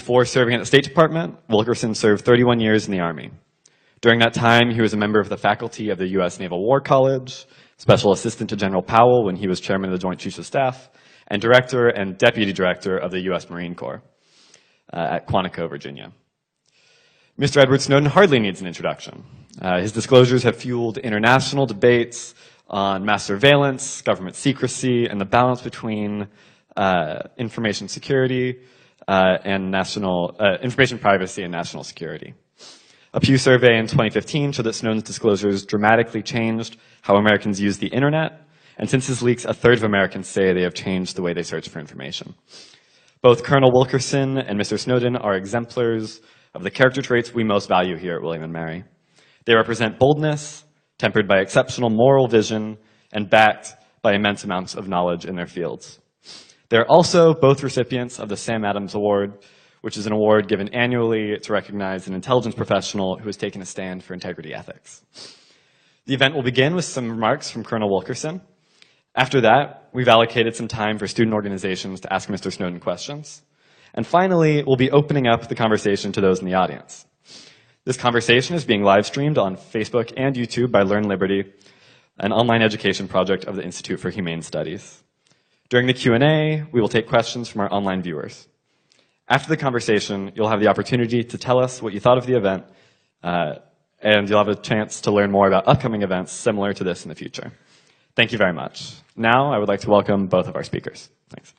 Before serving at the State Department, Wilkerson served 31 years in the Army. During that time, he was a member of the faculty of the U.S. Naval War College, special assistant to General Powell when he was chairman of the Joint Chiefs of Staff, and director and deputy director of the U.S. Marine Corps at Quantico, Virginia. Mr. Edward Snowden hardly needs an introduction. His disclosures have fueled international debates on mass surveillance, government secrecy, and the balance between information security and information privacy and national security. A Pew survey in 2015 showed that Snowden's disclosures dramatically changed how Americans use the internet, and since his leaks, a third of Americans say they have changed the way they search for information. Both Colonel Wilkerson and Mr. Snowden are exemplars of the character traits we most value here at William & Mary. They represent boldness, tempered by exceptional moral vision, and backed by immense amounts of knowledge in their fields. They're also both recipients of the Sam Adams Award, which is an award given annually to recognize an intelligence professional who has taken a stand for integrity ethics. The event will begin with some remarks from Colonel Wilkerson. After that, we've allocated some time for student organizations to ask Mr. Snowden questions. And finally, we'll be opening up the conversation to those in the audience. This conversation is being live streamed on Facebook and YouTube by Learn Liberty, an online education project of the Institute for Humane Studies. During the Q&A, we will take questions from our online viewers. After the conversation, you'll have the opportunity to tell us what you thought of the event, and you'll have a chance to learn more about upcoming events similar to this in the future. Thank you very much. Now, I would like to welcome both of our speakers. Thanks.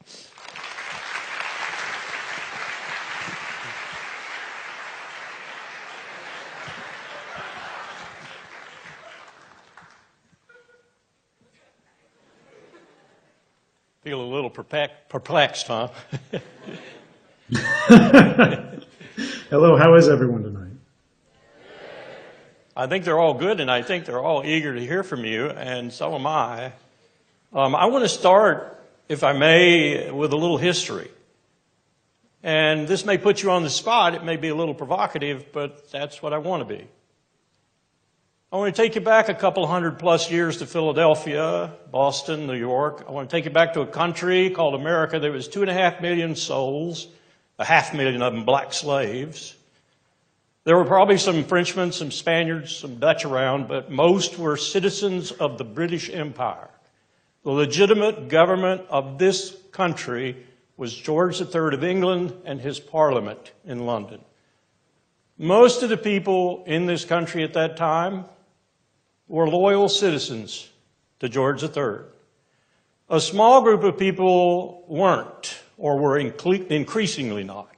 Feel a little perplexed, huh? Hello, how is everyone tonight? I think they're all good, and I think they're all eager to hear from you, and so am I. I want to start, if I may, with a little history. And this may put you on the spot. It may be a little provocative, but that's what I want to be. I want to take you back a couple hundred plus years to Philadelphia, Boston, New York. I want to take you back to a country called America. There was 2.5 million souls, 500,000 of them black slaves. There were probably some Frenchmen, some Spaniards, some Dutch around, but most were citizens of the British Empire. The legitimate government of this country was George III of England and his parliament in London. Most of the people in this country at that time were loyal citizens to George III. A small group of people weren't, or were increasingly not.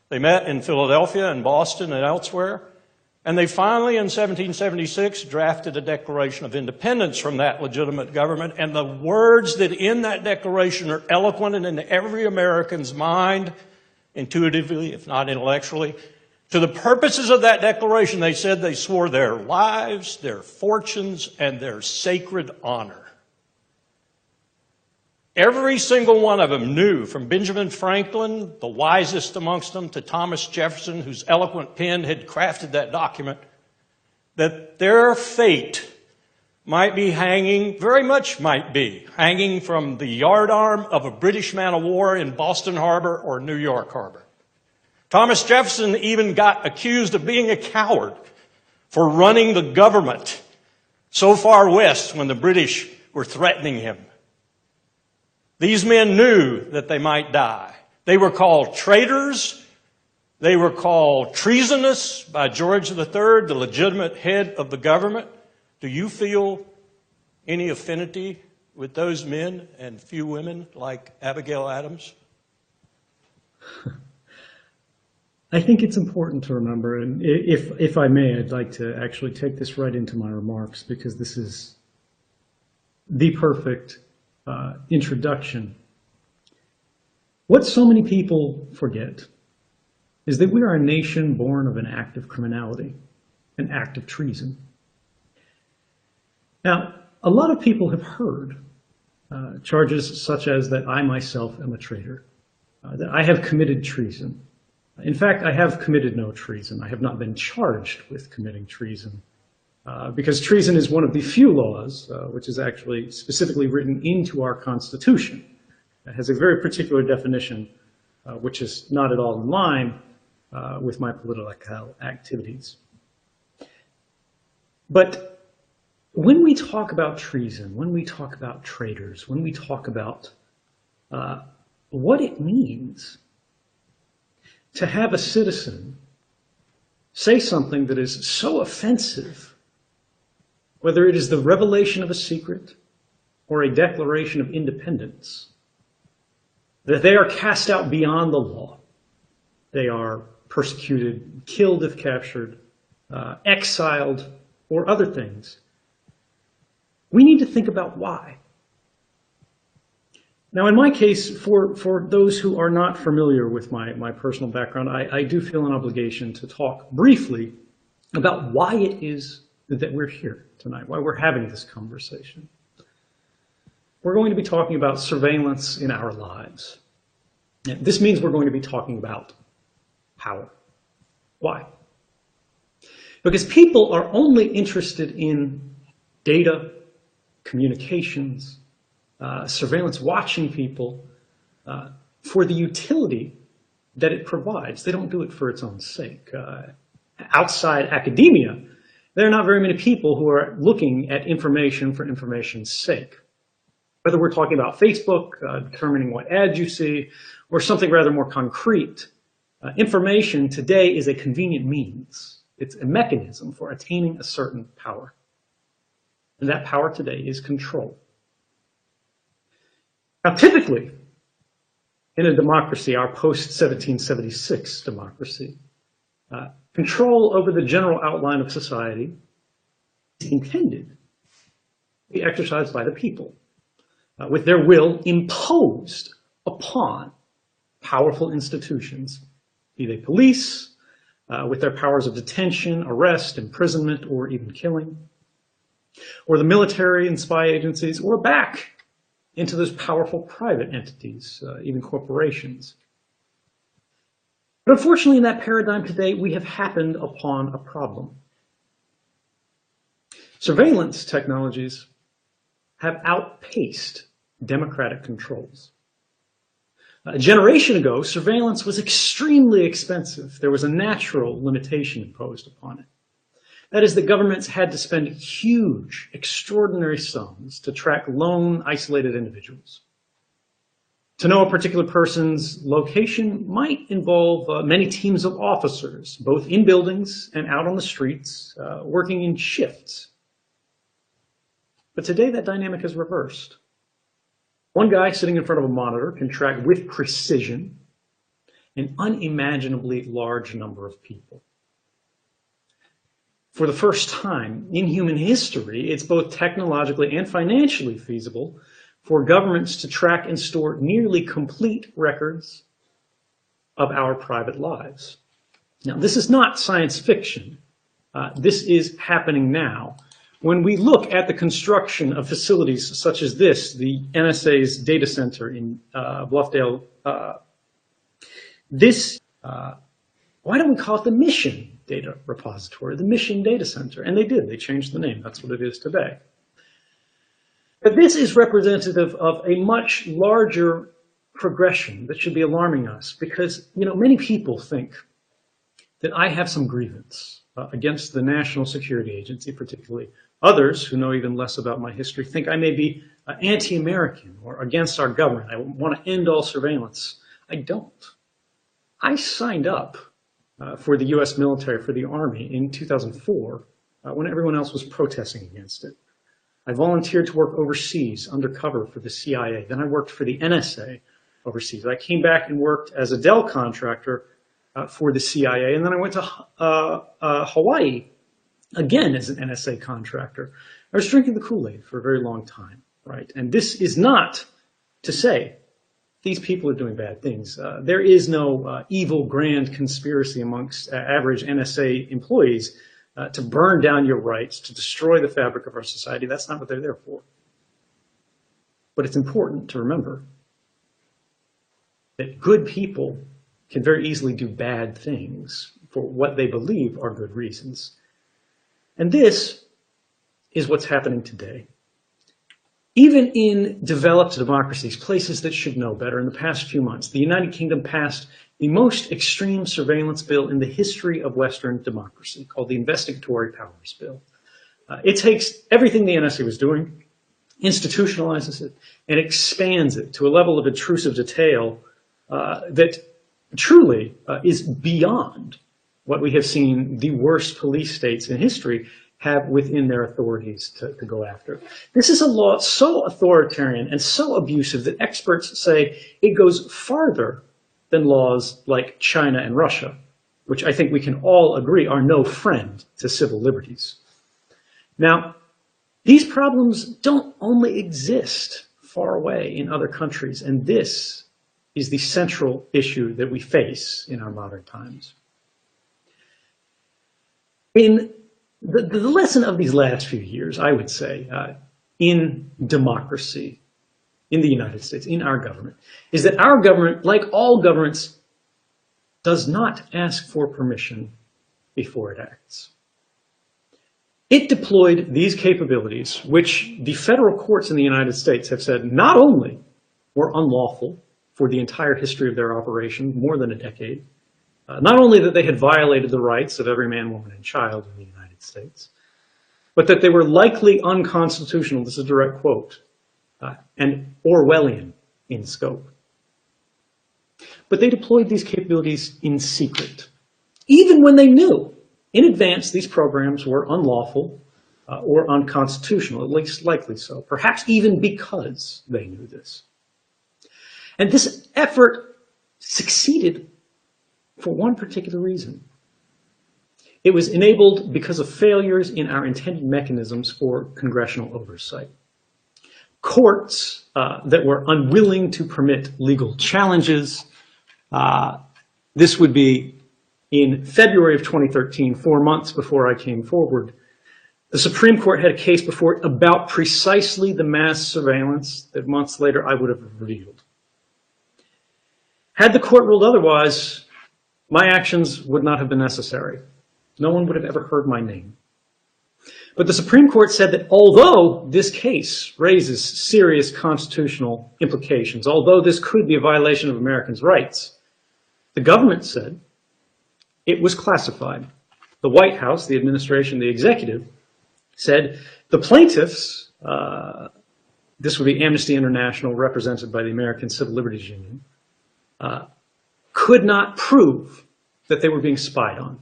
They met in Philadelphia and Boston and elsewhere, and they finally, in 1776, drafted a Declaration of Independence from that legitimate government, and the words that in that declaration are eloquent and in every American's mind, intuitively, if not intellectually. To the purposes of that declaration, they said they swore their lives, their fortunes, and their sacred honor. Every single one of them knew, from Benjamin Franklin, the wisest amongst them, to Thomas Jefferson, whose eloquent pen had crafted that document, that their fate might be hanging, very much might be, hanging from the yardarm of a British man of war in Boston Harbor or New York Harbor. Thomas Jefferson even got accused of being a coward for running the government so far west when the British were threatening him. These men knew that they might die. They were called traitors. They were called treasonous by George III, the legitimate head of the government. Do you feel any affinity with those men and few women like Abigail Adams? I think it's important to remember, and if I may, I'd like to actually take this right into my remarks, because this is the perfect introduction. What so many people forget is that we are a nation born of an act of criminality, an act of treason. Now, a lot of people have heard charges such as that I myself am a traitor, that I have committed treason. In fact, I have committed no treason. I have not been charged with committing treason. Because treason is one of the few laws which is actually specifically written into our Constitution. It has a very particular definition, which is not at all in line with my political activities. But when we talk about treason, when we talk about traitors, when we talk about what it means to have a citizen say something that is so offensive, whether it is the revelation of a secret or a declaration of independence, that they are cast out beyond the law, they are persecuted, killed if captured, exiled, or other things, we need to think about why. Now, in my case, for those who are not familiar with my personal background, I do feel an obligation to talk briefly about why it is that we're here tonight, why we're having this conversation. We're going to be talking about surveillance in our lives. And this means we're going to be talking about power. Why? Because people are only interested in data, communications, surveillance, watching people for the utility that it provides. They don't do it for its own sake. Outside academia, there are not very many people who are looking at information for information's sake. Whether we're talking about Facebook, determining what ads you see, or something rather more concrete, information today is a convenient means. It's a mechanism for attaining a certain power. And that power today is control. Now, typically, in a democracy, our post-1776 democracy, control over the general outline of society is intended to be exercised by the people, with their will imposed upon powerful institutions, be they police, with their powers of detention, arrest, imprisonment, or even killing, or the military and spy agencies, or back into those powerful private entities, even corporations. But unfortunately, in that paradigm today, we have happened upon a problem. Surveillance technologies have outpaced democratic controls. A generation ago, surveillance was extremely expensive. There was a natural limitation imposed upon it. That is, the governments had to spend huge, extraordinary sums to track lone, isolated individuals. To know a particular person's location might involve many teams of officers, both in buildings and out on the streets, working in shifts. But today, that dynamic is reversed. One guy sitting in front of a monitor can track with precision an unimaginably large number of people. For the first time in human history, it's both technologically and financially feasible for governments to track and store nearly complete records of our private lives. Now, this is not science fiction. This is happening now. When we look at the construction of facilities such as this, the NSA's data center in Bluffdale, why don't we call it the Mission Data Repository, the Mission Data Center? And they did. They changed the name. That's what it is today. But this is representative of a much larger progression that should be alarming us because, many people think that I have some grievance against the National Security Agency, particularly. Others, who know even less about my history, think I may be anti-American or against our government. I want to end all surveillance. I don't. I signed up for the U.S. military, for the Army in 2004 when everyone else was protesting against it. I volunteered to work overseas undercover for the CIA. Then I worked for the NSA overseas. I came back and worked as a Dell contractor for the CIA. And then I went to Hawaii, again as an NSA contractor. I was drinking the Kool-Aid for a very long time, right? And this is not to say these people are doing bad things. There is no evil grand conspiracy amongst average NSA employees to burn down your rights, to destroy the fabric of our society. That's not what they're there for. But it's important to remember that good people can very easily do bad things for what they believe are good reasons. And this is what's happening today. Even in developed democracies, places that should know better, in the past few months, the United Kingdom passed the most extreme surveillance bill in the history of Western democracy, called the Investigatory Powers Bill. It takes everything the NSA was doing, institutionalizes it, and expands it to a level of intrusive detail that truly is beyond what we have seen the worst police states in history have within their authorities to go after. This is a law so authoritarian and so abusive that experts say it goes farther than laws like China and Russia, which I think we can all agree are no friend to civil liberties. Now, these problems don't only exist far away in other countries, and this is the central issue that we face in our modern times. In the lesson of these last few years, I would say, in democracy, in the United States, in our government, is that our government, like all governments, does not ask for permission before it acts. It deployed these capabilities, which the federal courts in the United States have said not only were unlawful for the entire history of their operation, more than a decade, not only that they had violated the rights of every man, woman, and child in the United States, but that they were likely unconstitutional, this is a direct quote, and Orwellian in scope. But they deployed these capabilities in secret, even when they knew in advance these programs were unlawful or unconstitutional, at least likely so, perhaps even because they knew this. And this effort succeeded for one particular reason. It was enabled because of failures in our intended mechanisms for congressional oversight. Courts that were unwilling to permit legal challenges. This would be in February of 2013, 4 months before I came forward. The Supreme Court had a case before it about precisely the mass surveillance that months later I would have revealed. Had the court ruled otherwise, my actions would not have been necessary. No one would have ever heard my name. But the Supreme Court said that although this case raises serious constitutional implications, although this could be a violation of Americans' rights, the government said it was classified. The White House, the administration, the executive, said the plaintiffs, this would be Amnesty International represented by the American Civil Liberties Union, could not prove that they were being spied on.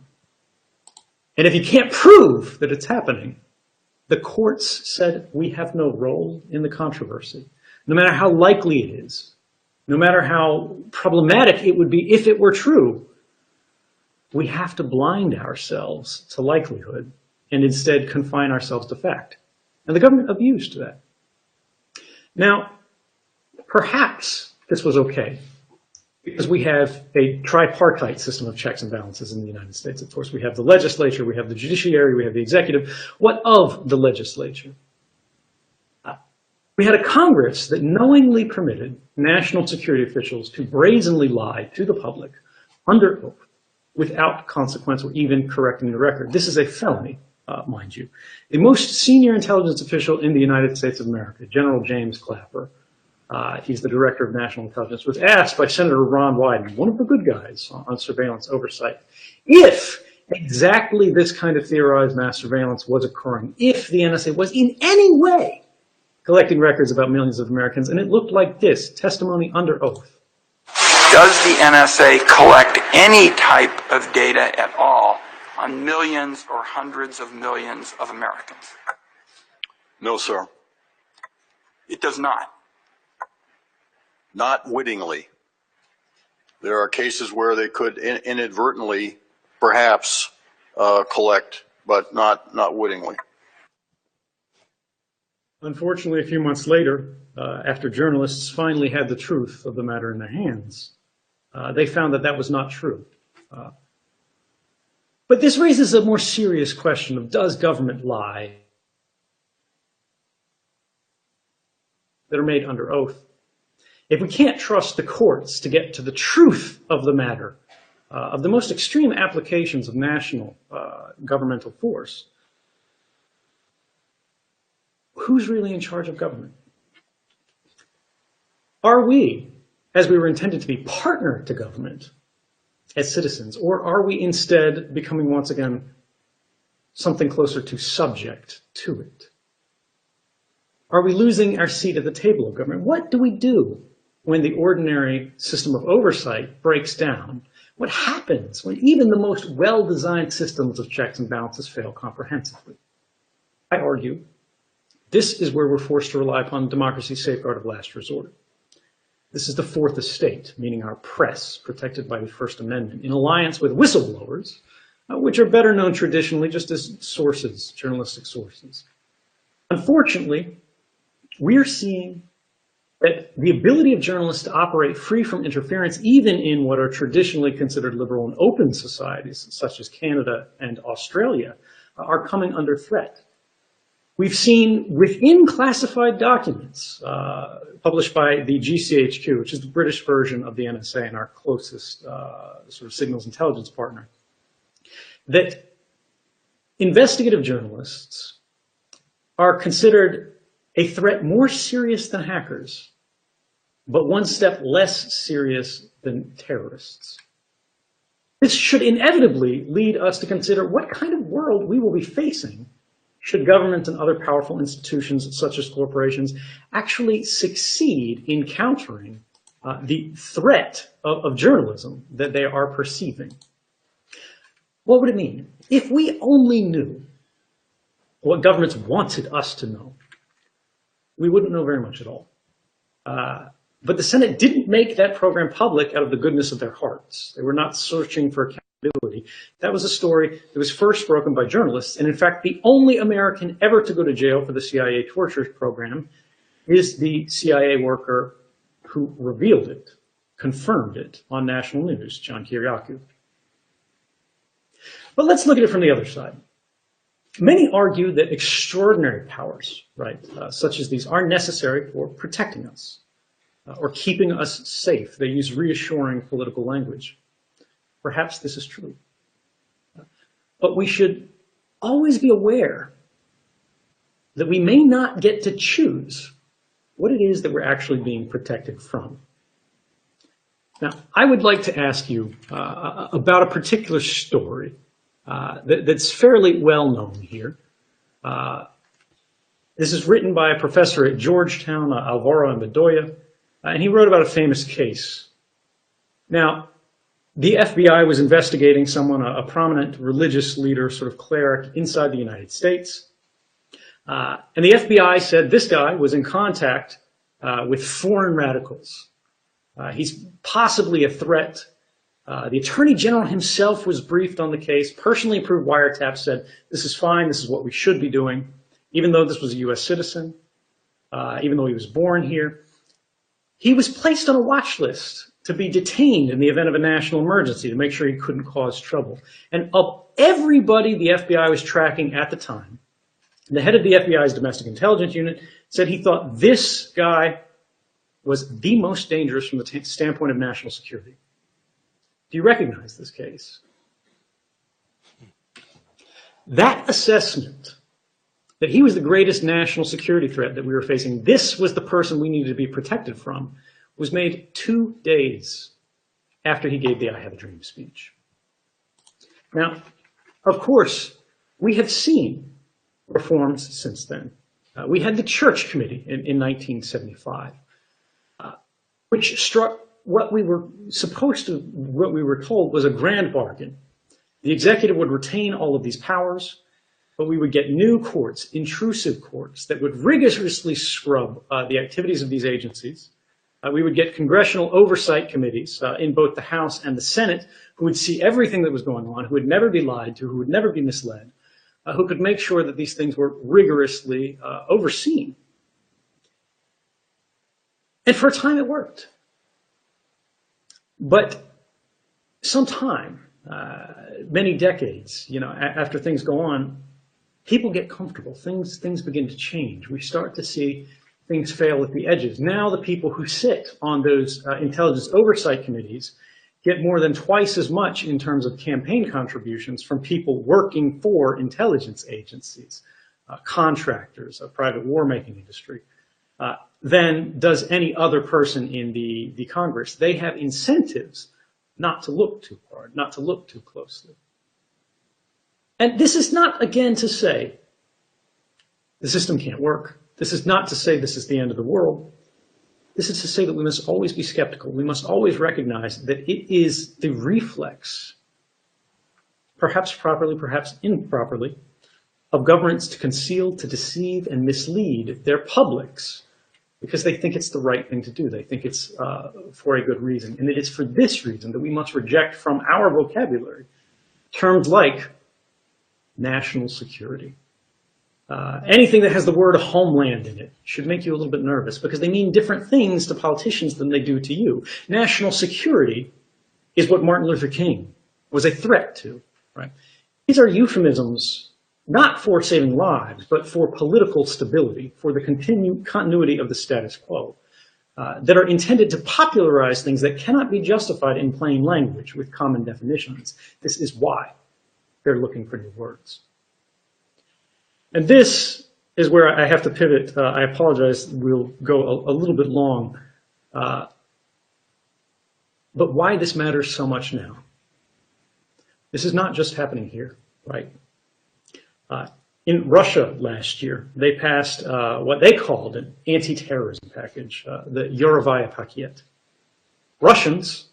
And if you can't prove that it's happening, the courts said we have no role in the controversy, no matter how likely it is, no matter how problematic it would be if it were true. We have to blind ourselves to likelihood and instead confine ourselves to fact. And the government abused that. Now, perhaps this was okay, because we have a tripartite system of checks and balances in the United States. Of course, we have the legislature, we have the judiciary, we have the executive. What of the legislature? We had a Congress that knowingly permitted national security officials to brazenly lie to the public under oath without consequence or even correcting the record. This is a felony, mind you. The most senior intelligence official in the United States of America, General James Clapper, he's the director of national intelligence, was asked by Senator Ron Wyden, one of the good guys on surveillance oversight, if exactly this kind of theorized mass surveillance was occurring, if the NSA was in any way collecting records about millions of Americans. And it looked like this, testimony under oath. Does the NSA collect any type of data at all on millions or hundreds of millions of Americans? No, sir. It does not. Not wittingly. There are cases where they could inadvertently, perhaps, collect, but not wittingly. Unfortunately, a few months later, after journalists finally had the truth of the matter in their hands, they found that that was not true. But this raises a more serious question of, does government lie that are made under oath? If we can't trust the courts to get to the truth of the matter, of the most extreme applications of national governmental force, who's really in charge of government? Are we, as we were intended to be, partner to government, as citizens? Or are we instead becoming, once again, something closer to subject to it? Are we losing our seat at the table of government? What do we do when the ordinary system of oversight breaks down? What happens when even the most well-designed systems of checks and balances fail comprehensively? I argue this is where we're forced to rely upon democracy's safeguard of last resort. This is the fourth estate, meaning our press, protected by the First Amendment, in alliance with whistleblowers, which are better known traditionally just as sources, journalistic sources. Unfortunately, we're seeing that the ability of journalists to operate free from interference, even in what are traditionally considered liberal and open societies, such as Canada and Australia, are coming under threat. We've seen within classified documents published by the GCHQ, which is the British version of the NSA and our closest sort of signals intelligence partner, that investigative journalists are considered a threat more serious than hackers, but one step less serious than terrorists. This should inevitably lead us to consider what kind of world we will be facing should governments and other powerful institutions, such as corporations, actually succeed in countering the threat of journalism that they are perceiving. What would it mean? If we only knew what governments wanted us to know, we wouldn't know very much at all. But the Senate didn't make that program public out of the goodness of their hearts. They were not searching for accountability. That was a story that was first broken by journalists, and in fact, the only American ever to go to jail for the CIA torture program is the CIA worker who revealed it, confirmed it on national news, John Kiriakou. But let's look at it from the other side. Many argue that extraordinary powers, such as these, are necessary for protecting us or keeping us safe. They use reassuring political language. Perhaps this is true. But we should always be aware that we may not get to choose what it is that we're actually being protected from. Now, I would like to ask you about a particular story that's fairly well known here. This is written by a professor at Georgetown, Alvaro Bedoya, and he wrote about a famous case. Now, the FBI was investigating someone, a prominent religious leader, sort of cleric inside the United States. And the FBI said this guy was in contact with foreign radicals. He's possibly a threat. The Attorney General himself was briefed on the case, personally approved wiretap, said, this is fine, this is what we should be doing, even though this was a U.S. citizen, even though he was born here. He was placed on a watch list to be detained in the event of a national emergency to make sure he couldn't cause trouble. And of everybody the FBI was tracking at the time, the head of the FBI's domestic intelligence unit said he thought this guy was the most dangerous from the standpoint of national security. Do you recognize this case? That assessment, that he was the greatest national security threat that we were facing, this was the person we needed to be protected from, was made 2 days after he gave the I Have a Dream speech. Now, of course, we have seen reforms since then. We had the Church Committee in 1975, which struck what we were told was a grand bargain. The executive would retain all of these powers, but we would get new courts, intrusive courts, that would rigorously scrub the activities of these agencies. We would get congressional oversight committees in both the House and the Senate who would see everything that was going on, who would never be lied to, who would never be misled, who could make sure that these things were rigorously overseen. And for a time it worked. But sometime, many decades, after things go on, people get comfortable. Things begin to change. We start to see things fail at the edges. Now the people who sit on those intelligence oversight committees get more than twice as much in terms of campaign contributions from people working for intelligence agencies, contractors, a private war-making industry, than does any other person in the Congress. They have incentives not to look too hard, not to look too closely. And this is not, again, to say the system can't work. This is not to say this is the end of the world. This is to say that we must always be skeptical. We must always recognize that it is the reflex, perhaps properly, perhaps improperly, of governments to conceal, to deceive, and mislead their publics because they think it's the right thing to do. They think it's for a good reason. And it is for this reason that we must reject from our vocabulary terms like national security. Anything that has the word homeland in it should make you a little bit nervous because they mean different things to politicians than they do to you. National security is what Martin Luther King was a threat to, right? These are euphemisms not for saving lives, but for political stability, for the continuity of the status quo, that are intended to popularize things that cannot be justified in plain language with common definitions. This is why they're looking for new words. And this is where I have to pivot. I apologize, we'll go a little bit long. But why this matters so much now. This is not just happening here, right? In Russia last year, they passed what they called an anti-terrorism package, the Yurovaya Paket. Russians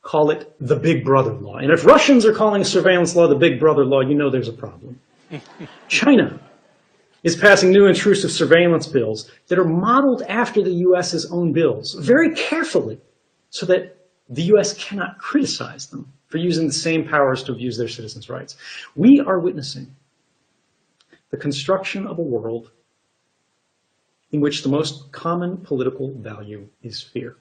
call it the Big Brother law. And if Russians are calling surveillance law the Big Brother law, you know there's a problem. China is passing new intrusive surveillance bills that are modeled after the US's own bills, very carefully, so that the US cannot criticize them for using the same powers to abuse their citizens' rights. We are witnessing the construction of a world in which the most common political value is fear.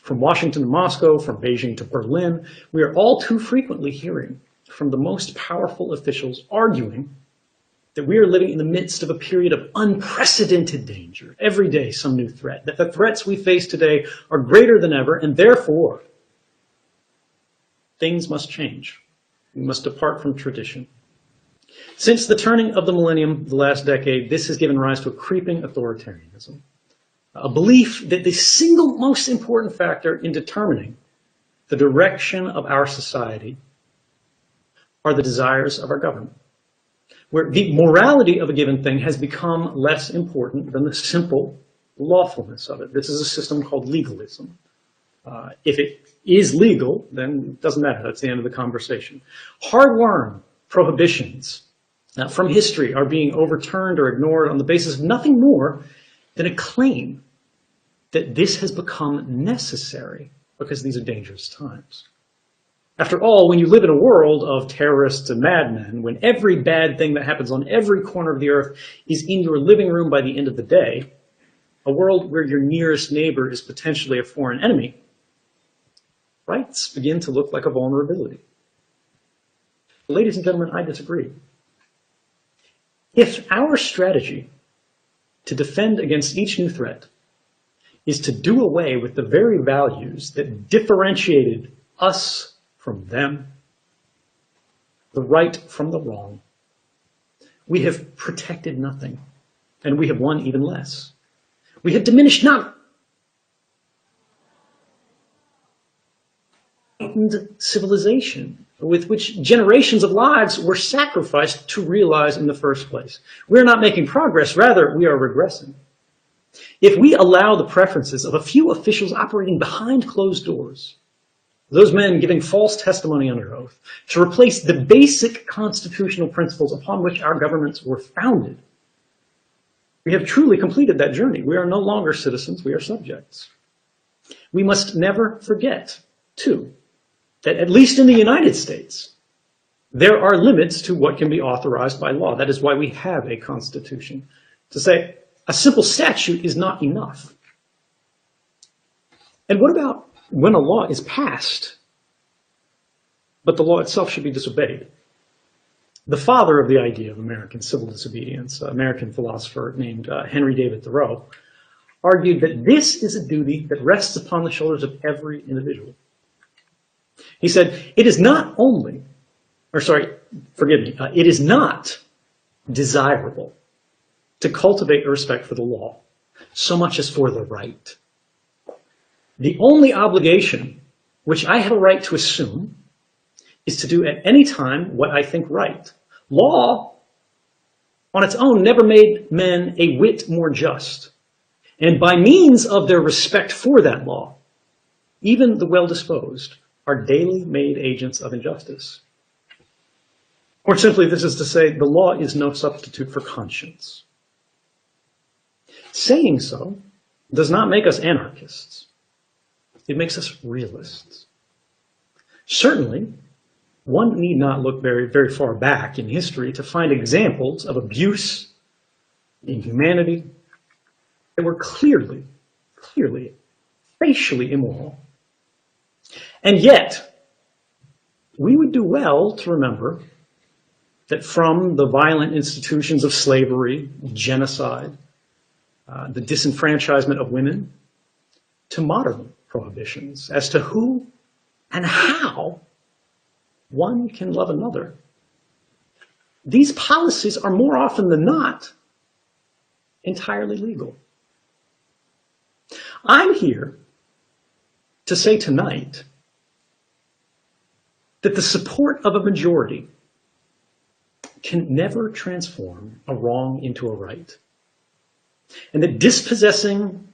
From Washington to Moscow, from Beijing to Berlin, we are all too frequently hearing from the most powerful officials arguing that we are living in the midst of a period of unprecedented danger. Every day, some new threat. That the threats we face today are greater than ever, and therefore, things must change. We must depart from tradition. Since the turning of the millennium, the last decade, this has given rise to a creeping authoritarianism. A belief that the single most important factor in determining the direction of our society are the desires of our government, where the morality of a given thing has become less important than the simple lawfulness of it. This is a system called legalism. If it is legal, then it doesn't matter. That's the end of the conversation. Hard-won prohibitions from history are being overturned or ignored on the basis of nothing more than a claim that this has become necessary because these are dangerous times. After all, when you live in a world of terrorists and madmen, when every bad thing that happens on every corner of the earth is in your living room by the end of the day, a world where your nearest neighbor is potentially a foreign enemy, rights begin to look like a vulnerability. Ladies and gentlemen, I disagree. If our strategy to defend against each new threat is to do away with the very values that differentiated us from them, the right from the wrong, we have protected nothing, and we have won even less. We have diminished not civilization with which generations of lives were sacrificed to realize in the first place. We're not making progress, rather we are regressing. If we allow the preferences of a few officials operating behind closed doors, those men giving false testimony under oath, to replace the basic constitutional principles upon which our governments were founded, we have truly completed that journey. We are no longer citizens, we are subjects. We must never forget, too, that at least in the United States, there are limits to what can be authorized by law. That is why we have a constitution. To say a simple statute is not enough. And what about when a law is passed, but the law itself should be disobeyed? The father of the idea of American civil disobedience, an American philosopher named Henry David Thoreau, argued that this is a duty that rests upon the shoulders of every individual. He said, it is not only, it is not desirable to cultivate a respect for the law so much as for the right. The only obligation which I have a right to assume, is to do at any time what I think right. Law, on its own, never made men a whit more just. And by means of their respect for that law, even the well-disposed are daily made agents of injustice. More simply, this is to say, the law is no substitute for conscience. Saying so does not make us anarchists. It makes us realists. Certainly, one need not look very, very far back in history to find examples of abuse, inhumanity, that were clearly, facially immoral. And yet, we would do well to remember that from the violent institutions of slavery, genocide, the disenfranchisement of women, to modern prohibitions as to who and how one can love another, these policies are more often than not entirely legal. I'm here to say tonight that the support of a majority can never transform a wrong into a right, and that dispossessing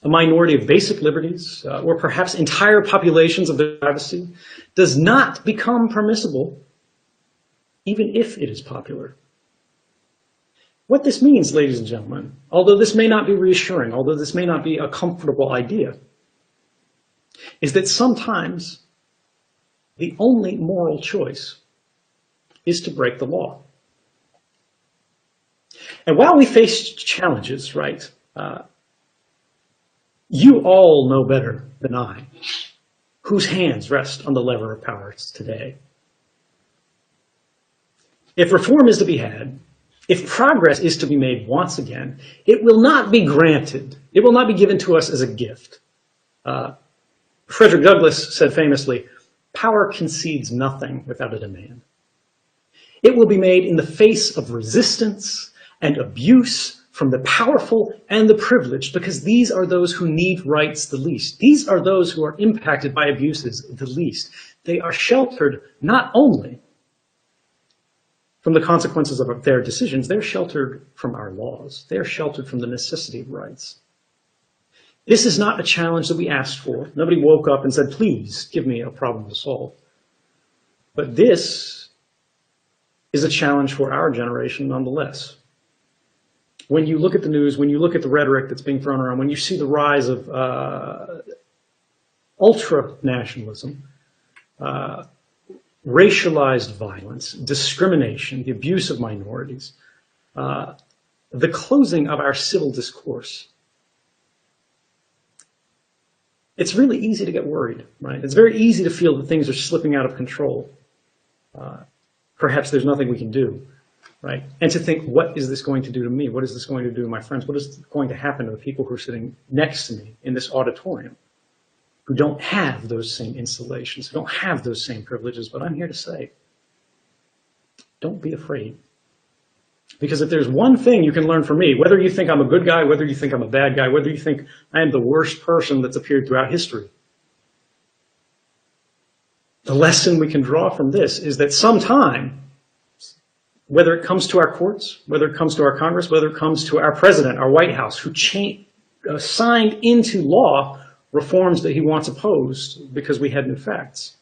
a minority of basic liberties, or perhaps entire populations of their privacy, does not become permissible, even if it is popular. What this means, ladies and gentlemen, although this may not be reassuring, although this may not be a comfortable idea, is that sometimes the only moral choice is to break the law. And while we face challenges, right, you all know better than I whose hands rest on the lever of power today. If reform is to be had, if progress is to be made once again, it will not be granted. It will not be given to us as a gift. Frederick Douglass said famously, "Power concedes nothing without a demand." It will be made in the face of resistance and abuse from the powerful and the privileged, because these are those who need rights the least. These are those who are impacted by abuses the least. They are sheltered not only from the consequences of their decisions, they're sheltered from our laws. They're sheltered from the necessity of rights. This is not a challenge that we asked for. Nobody woke up and said, please give me a problem to solve. But this is a challenge for our generation nonetheless. When you look at the news, when you look at the rhetoric that's being thrown around, when you see the rise of ultra-nationalism, racialized violence, discrimination, the abuse of minorities, the closing of our civil discourse, it's really easy to get worried, right? It's very easy to feel that things are slipping out of control. Perhaps there's nothing we can do. Right? And to think, what is this going to do to me? What is this going to do to my friends? What is going to happen to the people who are sitting next to me in this auditorium, who don't have those same installations, who don't have those same privileges? But I'm here to say, don't be afraid. Because if there's one thing you can learn from me, whether you think I'm a good guy, whether you think I'm a bad guy, whether you think I am the worst person that's appeared throughout history, the lesson we can draw from this is that sometime, whether it comes to our courts, whether it comes to our Congress, whether it comes to our president, our White House, who signed into law reforms that he wants opposed because we had new facts,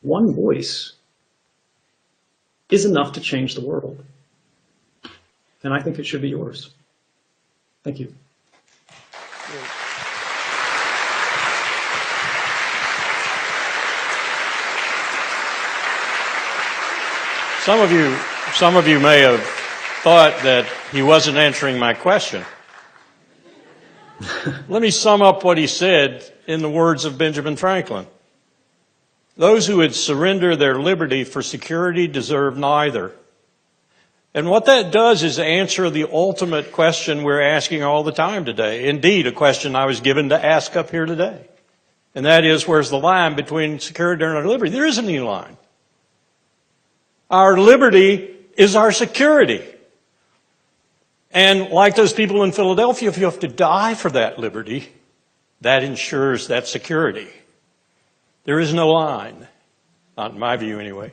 one voice is enough to change the world. And I think it should be yours. Thank you. Some of you may have thought that he wasn't answering my question. Let me sum up what he said in the words of Benjamin Franklin. Those who would surrender their liberty for security deserve neither. And what that does is answer the ultimate question we're asking all the time today. Indeed, a question I was given to ask up here today. And that is, where's the line between security and our liberty? There isn't any line. Our liberty is our security. And like those people in Philadelphia, if you have to die for that liberty, that ensures that security. There is no line, not in my view anyway.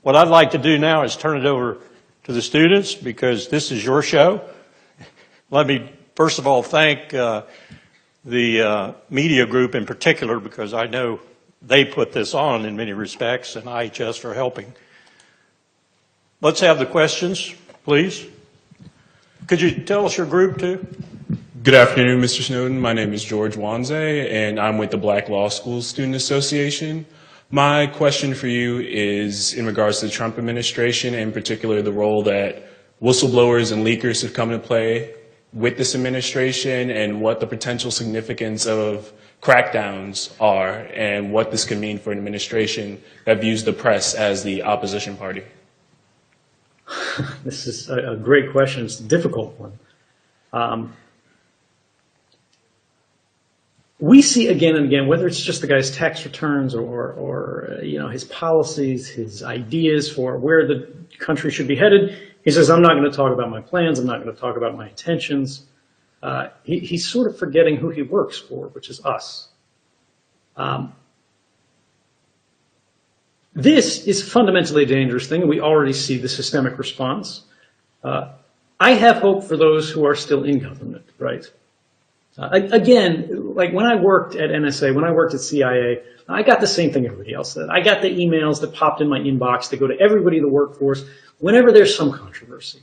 What I'd like to do now is turn it over to the students because this is your show. Let me first of all thank the media group in particular because I know they put this on in many respects and IHS for helping. Let's have the questions, please. Could you tell us your group too? Good afternoon, Mr. Snowden. My name is George Wanze, and I'm with the Black Law School Student Association. My question for you is in regards to the Trump administration, in particular the role that whistleblowers and leakers have come to play with this administration and what the potential significance of crackdowns are and what this could mean for an administration that views the press as the opposition party. This is a great question. It's a difficult one. We see again and again, whether it's just the guy's tax returns or his policies, his ideas for where the country should be headed, he says, I'm not going to talk about my plans. I'm not going to talk about my intentions. He's sort of forgetting who he works for, which is us. This is fundamentally a dangerous thing, and we already see the systemic response. I have hope for those who are still in government, right? Again, like when I worked at NSA, when I worked at CIA, I got the same thing everybody else did. I got the emails that popped in my inbox that go to everybody in the workforce whenever there's some controversy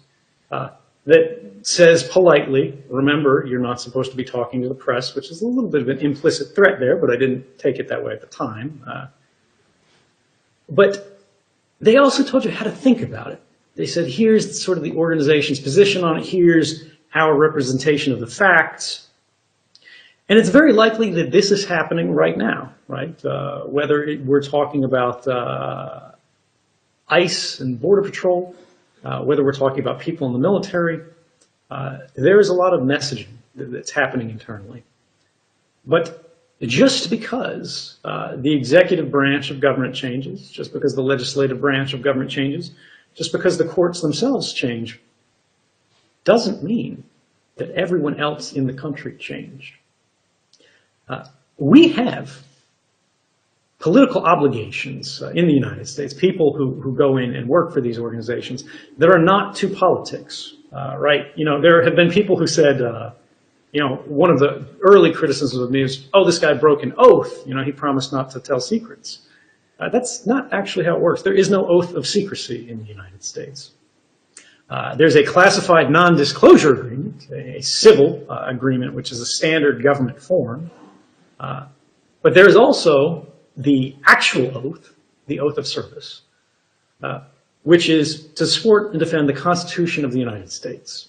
that says politely, remember, you're not supposed to be talking to the press, which is a little bit of an implicit threat there, but I didn't take it that way at the time. But they also told you how to think about it. They said, here's sort of the organization's position on it. Here's our representation of the facts. And it's very likely that this is happening right now, right? Whether we're talking about ICE and Border Patrol, whether we're talking about people in the military, there is a lot of messaging that's happening internally. But just because the executive branch of government changes, just because the legislative branch of government changes, just because the courts themselves change, doesn't mean that everyone else in the country changed. We have political obligations in the United States, people who go in and work for these organizations that are not to politics, right? There have been people who said, one of the early criticisms of me is, oh, this guy broke an oath. He promised not to tell secrets. That's not actually how it works. There is no oath of secrecy in the United States. There's a classified non-disclosure agreement, a civil agreement, which is a standard government form. But there's also the actual oath, the oath of service, which is to support and defend the Constitution of the United States.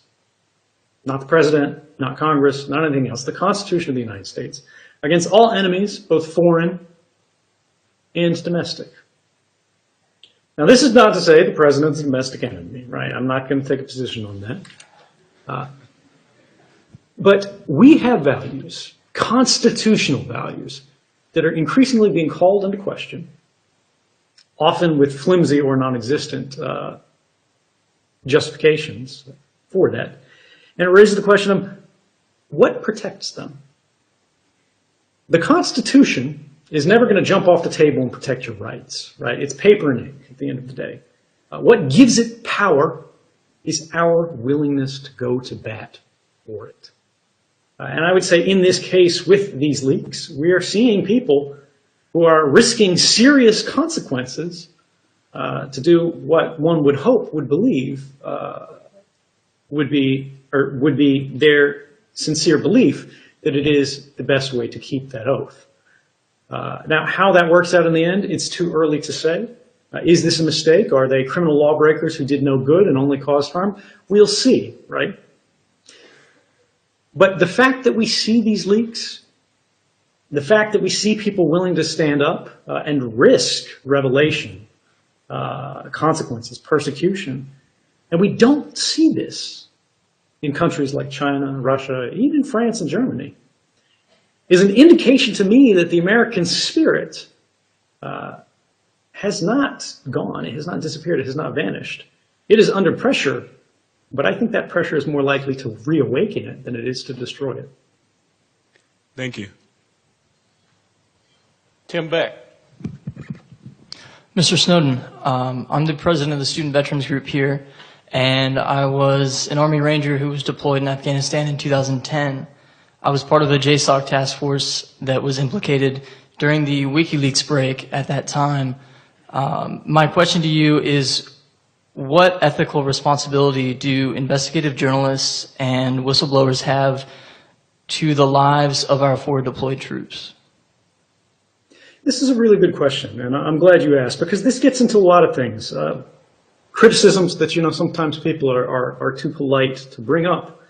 Not the president, not Congress, not anything else. The Constitution of the United States against all enemies, both foreign and domestic. Now, this is not to say the president's a domestic enemy, right? I'm not going to take a position on that. But we have values, constitutional values, that are increasingly being called into question, often with flimsy or non-existent justifications for that. And it raises the question of what protects them? The Constitution is never going to jump off the table and protect your rights, right? It's paper and ink at the end of the day. What gives it power is our willingness to go to bat for it. And I would say in this case with these leaks, we are seeing people who are risking serious consequences to do what one would hope, would believe, would be their sincere belief that it is the best way to keep that oath. Now, how that works out in the end, it's too early to say. Is this a mistake? Are they criminal lawbreakers who did no good and only caused harm? We'll see, right? But the fact that we see these leaks, the fact that we see people willing to stand up and risk revelation, consequences, persecution, and we don't see this in countries like China, Russia, even France and Germany, is an indication to me that the American spirit has not gone, it has not disappeared, it has not vanished. It is under pressure, but I think that pressure is more likely to reawaken it than it is to destroy it. Thank you. Tim Beck. Mr. Snowden, I'm the president of the Student Veterans Group here, and I was an Army Ranger who was deployed in Afghanistan in 2010. I was part of the JSOC task force that was implicated during the WikiLeaks break at that time. My question to you is, what ethical responsibility do investigative journalists and whistleblowers have to the lives of our forward deployed troops? This is a really good question, and I'm glad you asked, because this gets into a lot of things. Criticisms that, sometimes people are too polite to bring up,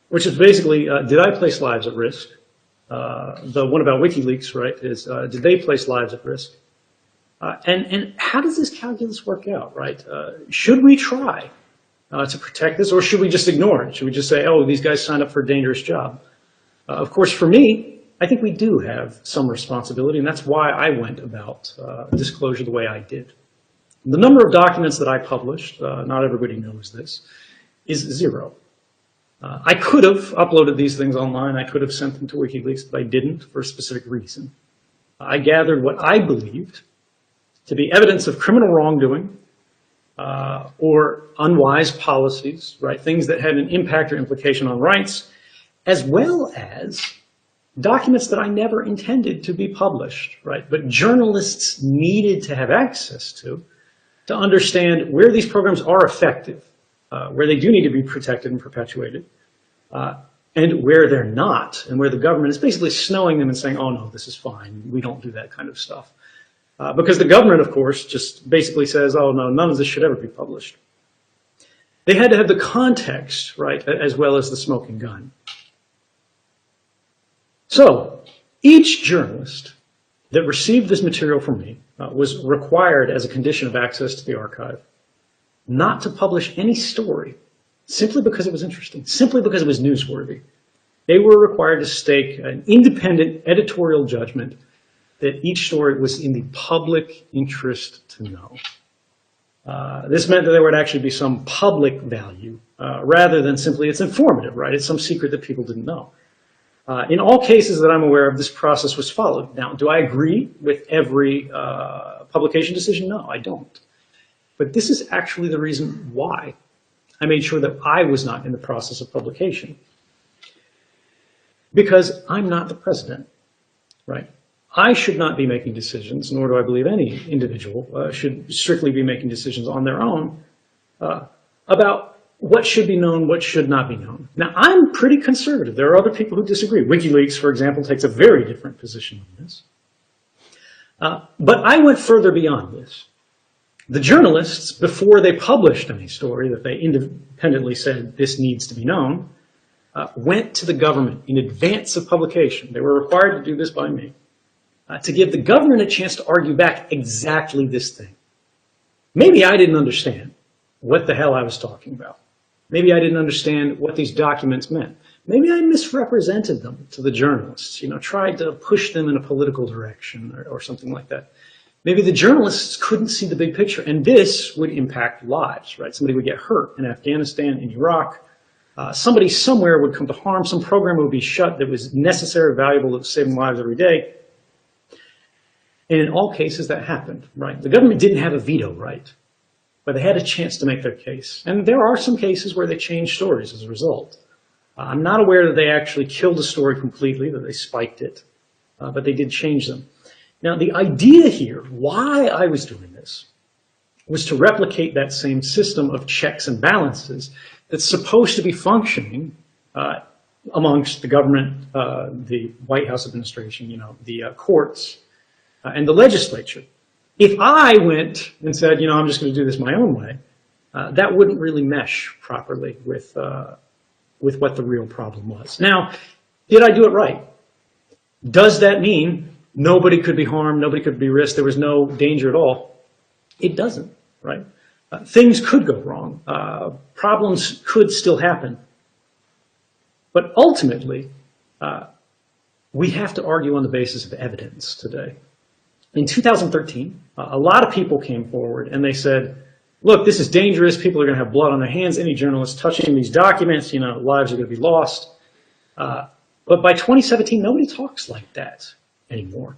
which is basically, did I place lives at risk? The one about WikiLeaks, right, is did they place lives at risk? And how does this calculus work out, right? Should we try to protect this, or should we just ignore it? Should we just say, oh, these guys signed up for a dangerous job? Of course, for me, I think we do have some responsibility, and that's why I went about disclosure the way I did. The number of documents that I published, not everybody knows this, is 0. I could have uploaded these things online. I could have sent them to WikiLeaks, but I didn't for a specific reason. I gathered what I believed to be evidence of criminal wrongdoing or unwise policies, right? Things that had an impact or implication on rights, as well as documents that I never intended to be published, right? But journalists needed to have access to understand where these programs are effective, where they do need to be protected and perpetuated, and where they're not, and where the government is basically snowing them and saying, oh no, this is fine, we don't do that kind of stuff. Because the government, of course, just basically says, oh no, none of this should ever be published. They had to have the context, right, as well as the smoking gun. So, each journalist that received this material from me was required, as a condition of access to the archive, not to publish any story simply because it was interesting, simply because it was newsworthy. They were required to stake an independent editorial judgment that each story was in the public interest to know. This meant that there would actually be some public value, rather than simply it's informative, right? It's some secret that people didn't know. In all cases that I'm aware of, this process was followed. Now, do I agree with every publication decision? No, I don't. But this is actually the reason why I made sure that I was not in the process of publication. Because I'm not the president, right? I should not be making decisions, nor do I believe any individual should strictly be making decisions on their own about what should be known, what should not be known. Now, I'm pretty conservative. There are other people who disagree. WikiLeaks, for example, takes a very different position on this. But I went further beyond this. The journalists, before they published any story that they independently said this needs to be known, went to the government in advance of publication. They were required to do this by me, to give the government a chance to argue back exactly this thing. Maybe I didn't understand what the hell I was talking about. Maybe I didn't understand what these documents meant. Maybe I misrepresented them to the journalists, tried to push them in a political direction or something like that. Maybe the journalists couldn't see the big picture, and this would impact lives, right? Somebody would get hurt in Afghanistan, in Iraq. Somebody somewhere would come to harm. Some program would be shut that was necessary, valuable, that was saving lives every day. And in all cases, that happened, right? The government didn't have a veto right, but they had a chance to make their case. And there are some cases where they changed stories as a result. I'm not aware that they actually killed a story completely, that they spiked it, but they did change them. Now, the idea here, why I was doing this, was to replicate that same system of checks and balances that's supposed to be functioning amongst the government, the White House administration, the courts, and the legislature. If I went and said, I'm just going to do this my own way, that wouldn't really mesh properly with what the real problem was. Now, did I do it right? Does that mean nobody could be harmed, nobody could be risked, there was no danger at all? It doesn't, right? Things could go wrong. Problems could still happen. But ultimately, we have to argue on the basis of evidence today. In 2013, a lot of people came forward and they said, look, this is dangerous. People are going to have blood on their hands. Any journalist touching these documents, lives are going to be lost. But by 2017, nobody talks like that anymore.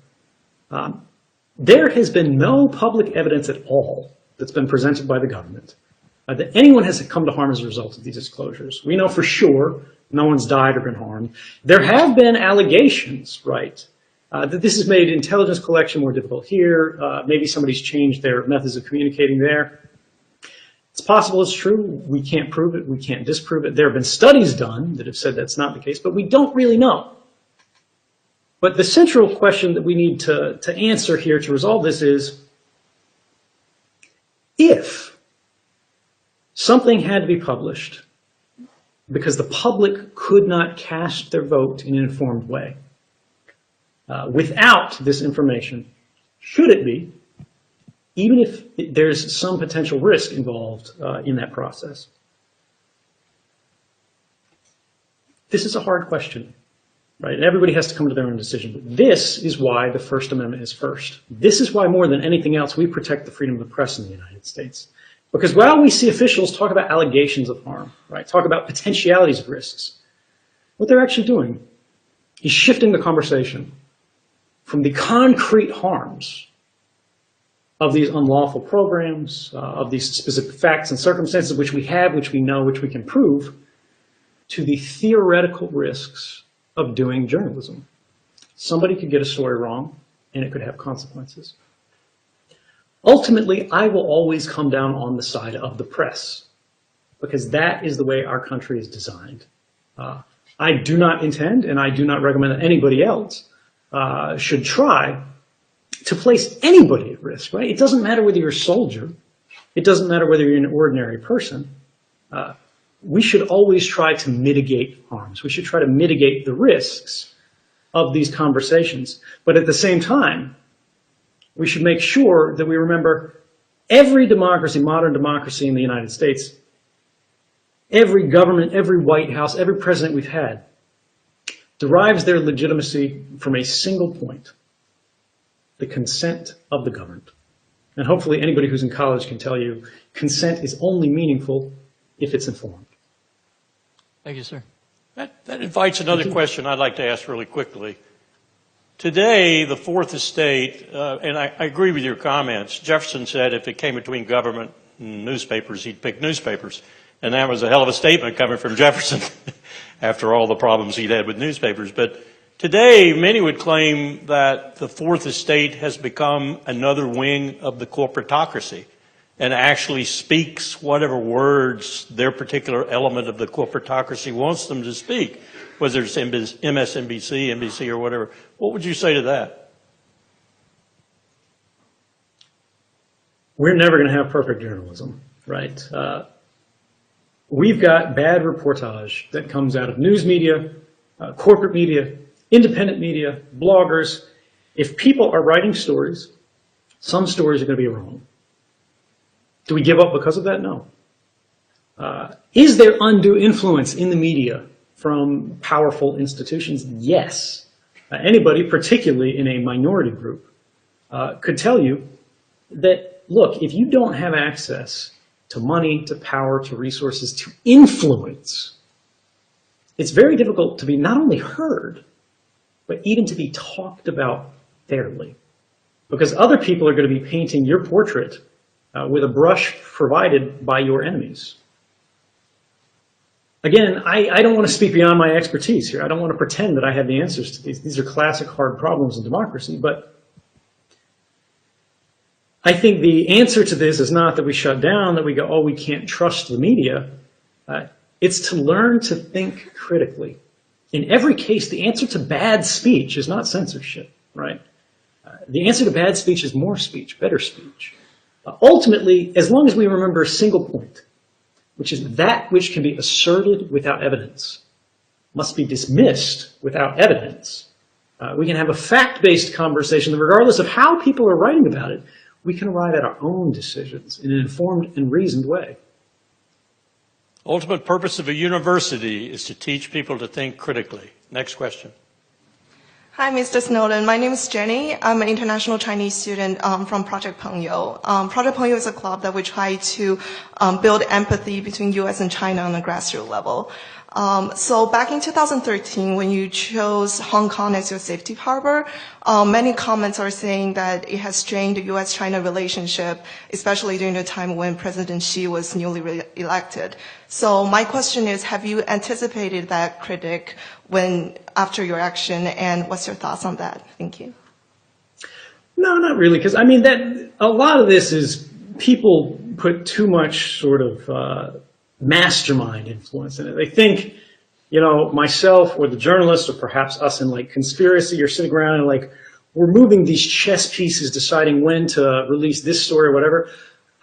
There has been no public evidence at all that's been presented by the government that anyone has come to harm as a result of these disclosures. We know for sure no one's died or been harmed. There have been allegations, right, that this has made intelligence collection more difficult here. Maybe somebody's changed their methods of communicating there. It's possible it's true. We can't prove it. We can't disprove it. There have been studies done that have said that's not the case, but we don't really know. But the central question that we need to answer here to resolve this is, if something had to be published because the public could not cast their vote in an informed way, without this information, should it be, even if there's some potential risk involved in that process? This is a hard question, right? And everybody has to come to their own decision. But this is why the First Amendment is first. This is why, more than anything else, we protect the freedom of the press in the United States. Because while we see officials talk about allegations of harm, right, talk about potentialities of risks, what they're actually doing is shifting the conversation from the concrete harms of these unlawful programs, of these specific facts and circumstances which we have, which we know, which we can prove, to the theoretical risks of doing journalism. Somebody could get a story wrong, and it could have consequences. Ultimately, I will always come down on the side of the press, because that is the way our country is designed. I do not intend, and I do not recommend that anybody else should try to place anybody at risk, right? It doesn't matter whether you're a soldier. It doesn't matter whether you're an ordinary person. We should always try to mitigate harms. We should try to mitigate the risks of these conversations. But at the same time, we should make sure that we remember every democracy, modern democracy in the United States, every government, every White House, every president we've had derives their legitimacy from a single point: the consent of the governed. And hopefully anybody who's in college can tell you consent is only meaningful if it's informed. Thank you, sir. That invites another question I'd like to ask really quickly. Today, the Fourth Estate, and I agree with your comments, Jefferson said if it came between government and newspapers, he'd pick newspapers. And that was a hell of a statement coming from Jefferson after all the problems he'd had with newspapers. But today, many would claim that the Fourth Estate has become another wing of the corporatocracy and actually speaks whatever words their particular element of the corporatocracy wants them to speak, whether it's MSNBC, NBC, or whatever. What would you say to that? We're never going to have perfect journalism, right? We've got bad reportage that comes out of news media, corporate media, independent media, bloggers. If people are writing stories, some stories are going to be wrong. Do we give up because of that? No. Is there undue influence in the media from powerful institutions? Yes. Anybody, particularly in a minority group, could tell you that, look, if you don't have access to money, to power, to resources, to influence, it's very difficult to be not only heard, but even to be talked about fairly. Because other people are going to be painting your portrait with a brush provided by your enemies. Again, I don't want to speak beyond my expertise here. I don't want to pretend that I have the answers to these. These are classic hard problems in democracy, but I think the answer to this is not that we shut down, that we go, oh, we can't trust the media. It's to learn to think critically. In every case, the answer to bad speech is not censorship, right? The answer to bad speech is more speech, better speech. Ultimately, as long as we remember a single point, which is that which can be asserted without evidence must be dismissed without evidence, we can have a fact-based conversation that regardless of how people are writing about it, we can arrive at our own decisions in an informed and reasoned way. Ultimate purpose of a university is to teach people to think critically. Next question. Hi, Mr. Snowden. My name is Jenny. I'm an international Chinese student from Project Pengyo. Project Pengyo is a club that we try to build empathy between U.S. and China on a grassroots level. So back in 2013, when you chose Hong Kong as your safety harbor, many comments are saying that it has strained the U.S.-China relationship, especially during the time when President Xi was newly elected. So my question is, have you anticipated that critic after your action, and what's your thoughts on that? Thank you. No, not really, because I mean that a lot of this is people put too much sort of mastermind influence in it. They think, you know, myself or the journalist, or perhaps us in like conspiracy, are sitting around and like we're moving these chess pieces, deciding when to release this story or whatever.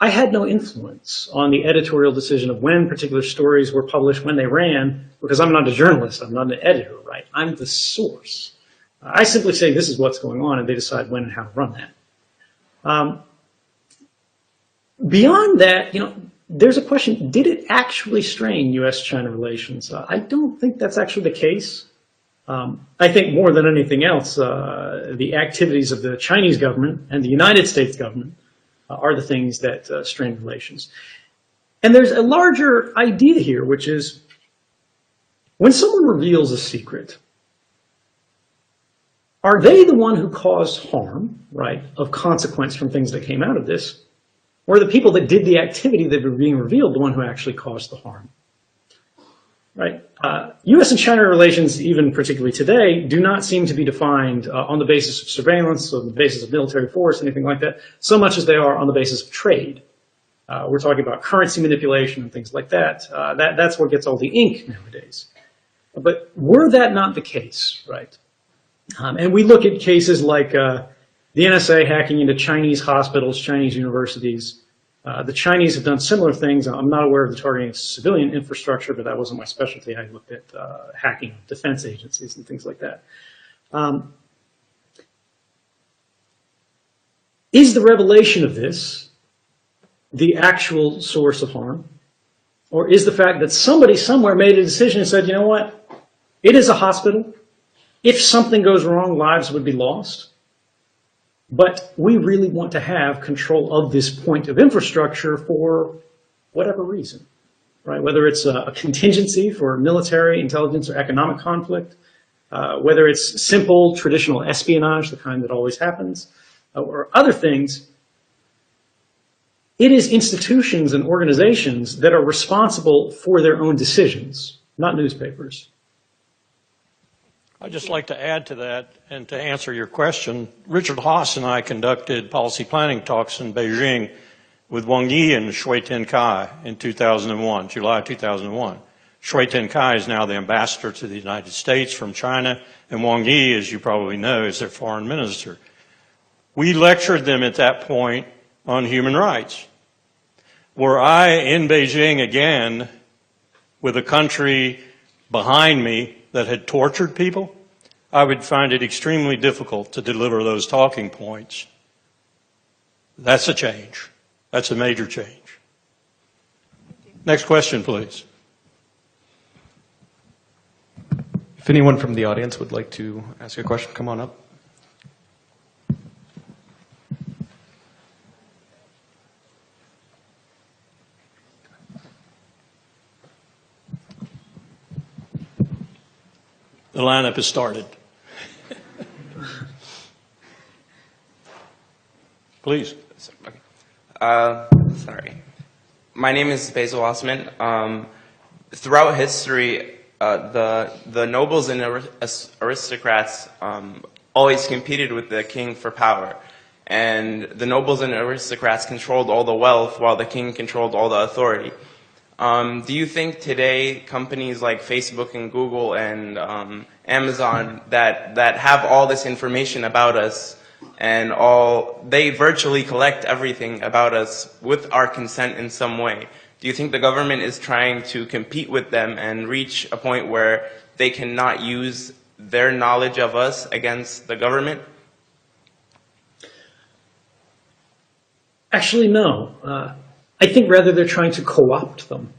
I had no influence on the editorial decision of when particular stories were published, when they ran, because I'm not a journalist, I'm not an editor, right? I'm the source. I simply say this is what's going on, and they decide when and how to run that. Beyond that, you know, there's a question, did it actually strain U.S.-China relations? I don't think that's actually the case. I think more than anything else, the activities of the Chinese government and the United States government are the things that strain relations. And there's a larger idea here, which is when someone reveals a secret, are they the one who caused harm, right, of consequence from things that came out of this? Or the people that did the activity that were being revealed, the one who actually caused the harm, right? U.S. and China relations, even particularly today, do not seem to be defined on the basis of surveillance, on the basis of military force, anything like that, so much as they are on the basis of trade. We're talking about currency manipulation and things like that. That's what gets all the ink nowadays. But were that not the case, right? And we look at cases like the NSA hacking into Chinese hospitals, Chinese universities. The Chinese have done similar things. I'm not aware of the targeting of civilian infrastructure, but that wasn't my specialty. I looked at hacking of defense agencies and things like that. Is the revelation of this the actual source of harm? Or is the fact that somebody somewhere made a decision and said, you know what, it is a hospital. If something goes wrong, lives would be lost. But we really want to have control of this point of infrastructure for whatever reason, right? Whether it's a contingency for military, intelligence, or economic conflict, whether it's simple, traditional espionage, the kind that always happens, or other things, it is institutions and organizations that are responsible for their own decisions, not newspapers. I'd just like to add to that, and to answer your question, Richard Haas and I conducted policy planning talks in Beijing with Wang Yi and Shui Tenkai in 2001, July 2001. Shui Tenkai is now the ambassador to the United States from China, and Wang Yi, as you probably know, is their foreign minister. We lectured them at that point on human rights. Were I in Beijing again with a country behind me that had tortured people, I would find it extremely difficult to deliver those talking points. That's a change. That's a major change. Next question, please. If anyone from the audience would like to ask a question, come on up. The lineup has started. Please. Sorry. My name is Basil Osman. Throughout history, the nobles and aristocrats always competed with the king for power. And the nobles and aristocrats controlled all the wealth while the king controlled all the authority. Do you think today companies like Facebook and Google and Amazon that have all this information about us and they virtually collect everything about us with our consent in some way, do you think the government is trying to compete with them and reach a point where they cannot use their knowledge of us against the government? Actually, no. I think rather they're trying to co-opt them.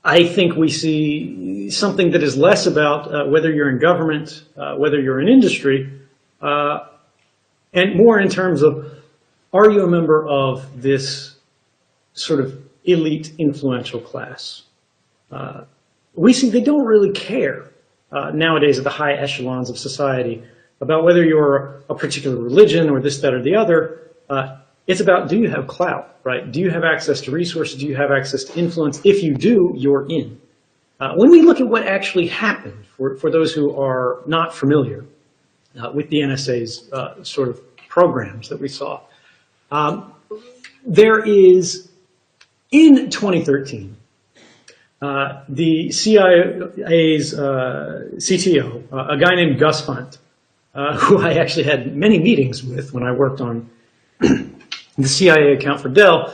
I think we see something that is less about whether you're in government, whether you're in industry, and more in terms of, are you a member of this sort of elite influential class? we see they don't really care nowadays at the high echelons of society about whether you're a particular religion or this, that, or the other. It's about, do you have clout, right? Do you have access to resources? Do you have access to influence? If you do, you're in. When we look at what actually happened, for those who are not familiar with the NSA's sort of programs that we saw, there is, in 2013, the CIA's CTO, a guy named Gus Hunt, who I actually had many meetings with when I worked on the CIA account for Dell,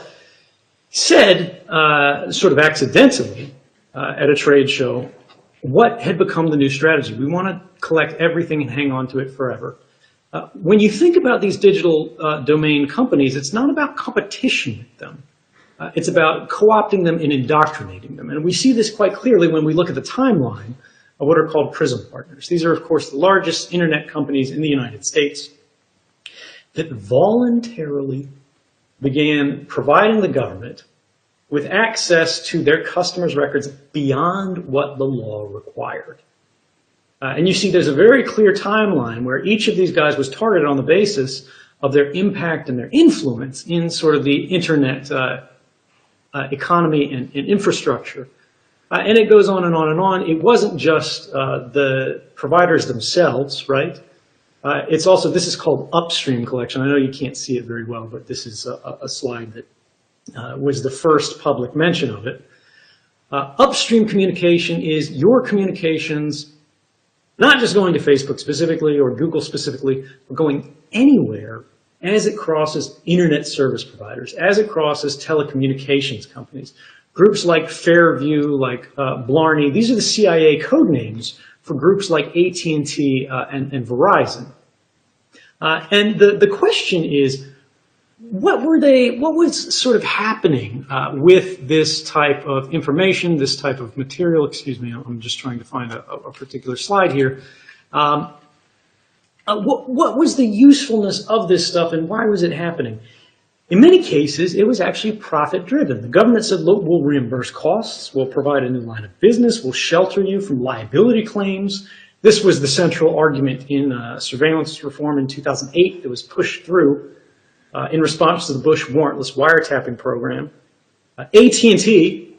said, sort of accidentally, at a trade show, what had become the new strategy. We want to collect everything and hang on to it forever. When you think about these digital domain companies, it's not about competition with them. It's about co-opting them and indoctrinating them. And we see this quite clearly when we look at the timeline of what are called PRISM partners. These are, of course, the largest internet companies in the United States that voluntarily began providing the government with access to their customers' records beyond what the law required. And you see there's a very clear timeline where each of these guys was targeted on the basis of their impact and their influence in sort of the internet economy and infrastructure. And it goes on and on and on. It wasn't just the providers themselves, right? It's also, this is called upstream collection. I know you can't see it very well, but this is a slide that was the first public mention of it. Upstream communication is your communications, not just going to Facebook specifically or Google specifically, but going anywhere as it crosses internet service providers, as it crosses telecommunications companies. Groups like Fairview, like Blarney, these are the CIA code names for groups like AT&T and Verizon. And the question is, what was sort of happening with this type of information, this type of material? Excuse me, I'm just trying to find a particular slide here. What was the usefulness of this stuff and why was it happening? In many cases, it was actually profit-driven. The government said, look, we'll reimburse costs, we'll provide a new line of business, we'll shelter you from liability claims. This was the central argument in surveillance reform in 2008 that was pushed through in response to the Bush warrantless wiretapping program. AT&T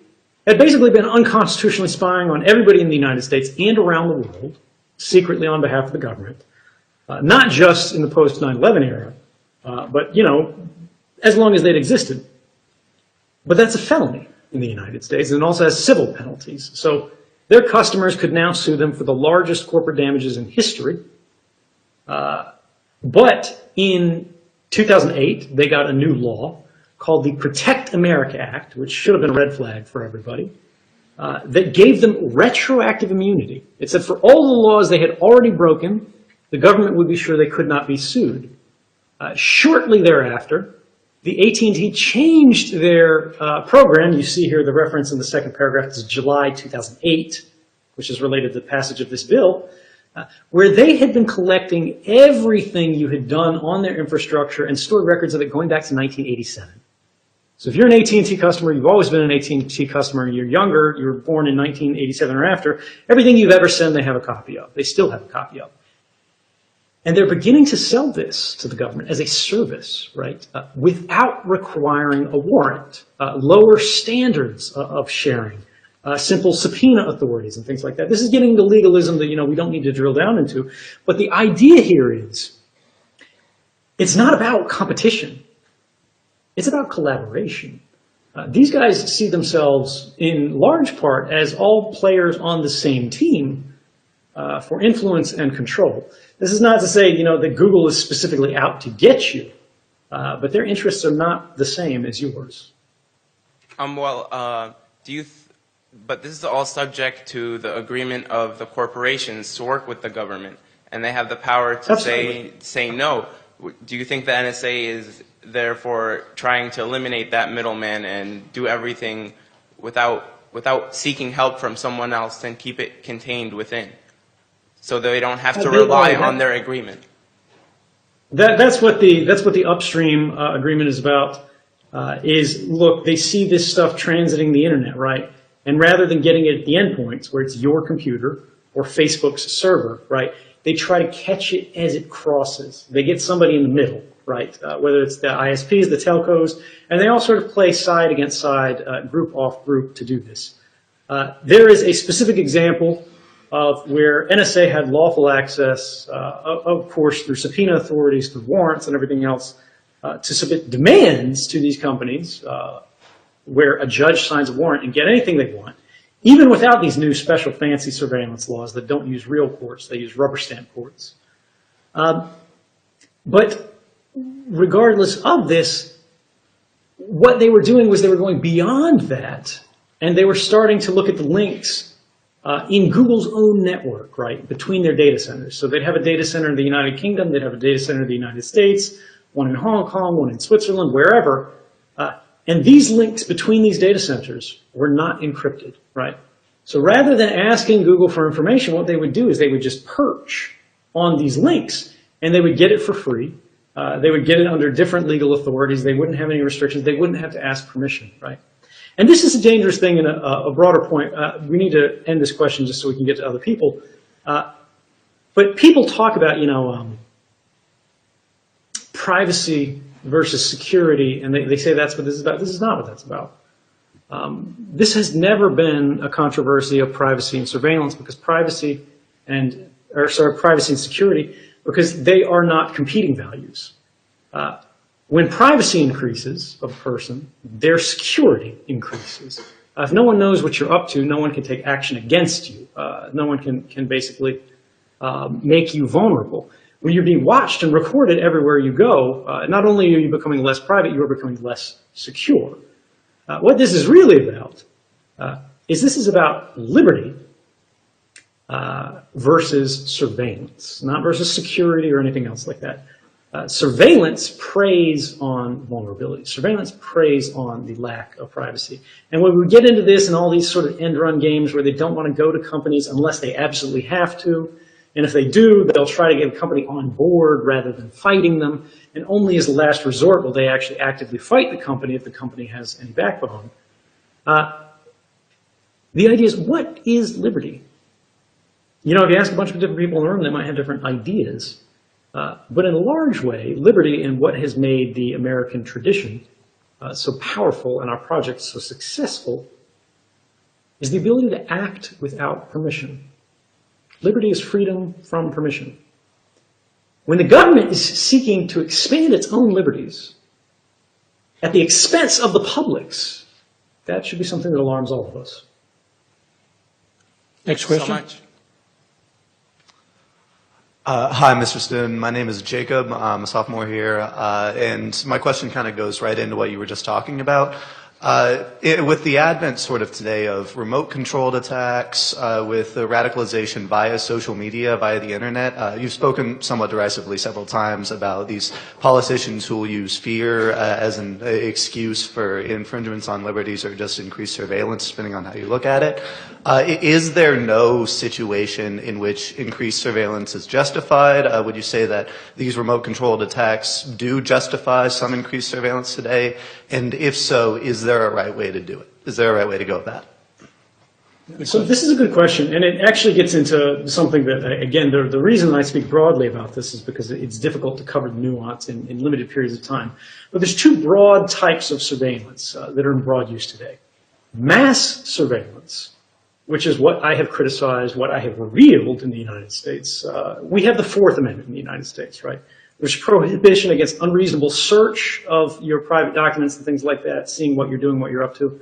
had basically been unconstitutionally spying on everybody in the United States and around the world, secretly on behalf of the government, not just in the post 9/11 era, but, you know, as long as they'd existed. But that's a felony in the United States, and it also has civil penalties. So their customers could now sue them for the largest corporate damages in history. But in 2008, they got a new law called the Protect America Act, which should have been a red flag for everybody, that gave them retroactive immunity. It said for all the laws they had already broken, the government would be sure they could not be sued. Shortly thereafter, the AT&T changed their program. You see here the reference in the second paragraph. This is July 2008, which is related to the passage of this bill, where they had been collecting everything you had done on their infrastructure and stored records of it going back to 1987. So if you're an AT&T customer, you've always been an AT&T customer, you're younger, you were born in 1987 or after, everything you've ever sent, they have a copy of. They still have a copy of. And they're beginning to sell this to the government as a service, right, without requiring a warrant, lower standards of sharing, simple subpoena authorities and things like that. This is getting the legalism that, you know, we don't need to drill down into. But the idea here is it's not about competition. It's about collaboration. These guys see themselves in large part as all players on the same team for influence and control. This is not to say, you know, that Google is specifically out to get you, but their interests are not the same as yours. But this is all subject to the agreement of the corporations to work with the government, and they have the power to say no. Do you think the NSA is therefore trying to eliminate that middleman and do everything without seeking help from someone else and keep it contained within, so they don't have to rely on their agreement? That's what the upstream agreement is about. Is look, they see this stuff transiting the internet, right? And rather than getting it at the endpoints, where it's your computer or Facebook's server, right, they try to catch it as it crosses. They get somebody in the middle, right, whether it's the ISPs, the telcos, and they all sort of play side against side, group off group to do this. There is a specific example of where NSA had lawful access, of course, through subpoena authorities, through warrants and everything else, to submit demands to these companies where a judge signs a warrant and get anything they want, even without these new special fancy surveillance laws that don't use real courts, they use rubber stamp courts. But regardless of this, what they were doing was they were going beyond that, and they were starting to look at the links in Google's own network, right, between their data centers. So they'd have a data center in the United Kingdom, they'd have a data center in the United States, one in Hong Kong, one in Switzerland, wherever. And these links between these data centers were not encrypted, right? So rather than asking Google for information, what they would do is they would just perch on these links, and they would get it for free. They would get it under different legal authorities. They wouldn't have any restrictions. They wouldn't have to ask permission, right? And this is a dangerous thing and a broader point. We need to end this question just so we can get to other people. But people talk about, you know, privacy versus security, and they say that's what this is about. This is not what that's about. This has never been a controversy of privacy and surveillance, because privacy and security, because they are not competing values. When privacy increases of a person, their security increases. If no one knows what you're up to, no one can take action against you. No one can basically make you vulnerable. When you're being watched and recorded everywhere you go, not only are you becoming less private, you are becoming less secure. What this is really about is this is about liberty versus surveillance, not versus security or anything else like that. Surveillance preys on vulnerability. Surveillance preys on the lack of privacy. And when we get into this and all these sort of end-run games where they don't want to go to companies unless they absolutely have to, and if they do, they'll try to get a company on board rather than fighting them, and only as a last resort will they actually actively fight the company if the company has any backbone. The idea is, what is liberty? You know, if you ask a bunch of different people in the room, they might have different ideas. But in a large way, liberty, and what has made the American tradition so powerful and our projects so successful, is the ability to act without permission. Liberty is freedom from permission. When the government is seeking to expand its own liberties at the expense of the public's, that should be something that alarms all of us. Next question. So much. Hi, Mr. Snowden. My name is Jacob. I'm a sophomore here. And my question kind of goes right into what you were just talking about. With the advent sort of today of remote controlled attacks, with the radicalization via social media, via the internet, you've spoken somewhat derisively several times about these politicians who will use fear as an excuse for infringements on liberties or just increased surveillance, depending on how you look at it. Is there no situation in which increased surveillance is justified? Would you say that these remote controlled attacks do justify some increased surveillance today? And if so, is there a right way to do it? Is there a right way to go with that? So this is a good question, and it actually gets into something that, again, the reason I speak broadly about this is because it's difficult to cover the nuance in limited periods of time. But there's two broad types of surveillance that are in broad use today. Mass surveillance, which is what I have criticized, what I have revealed in the United States. We have the Fourth Amendment in the United States, right? There's prohibition against unreasonable search of your private documents and things like that, seeing what you're doing, what you're up to.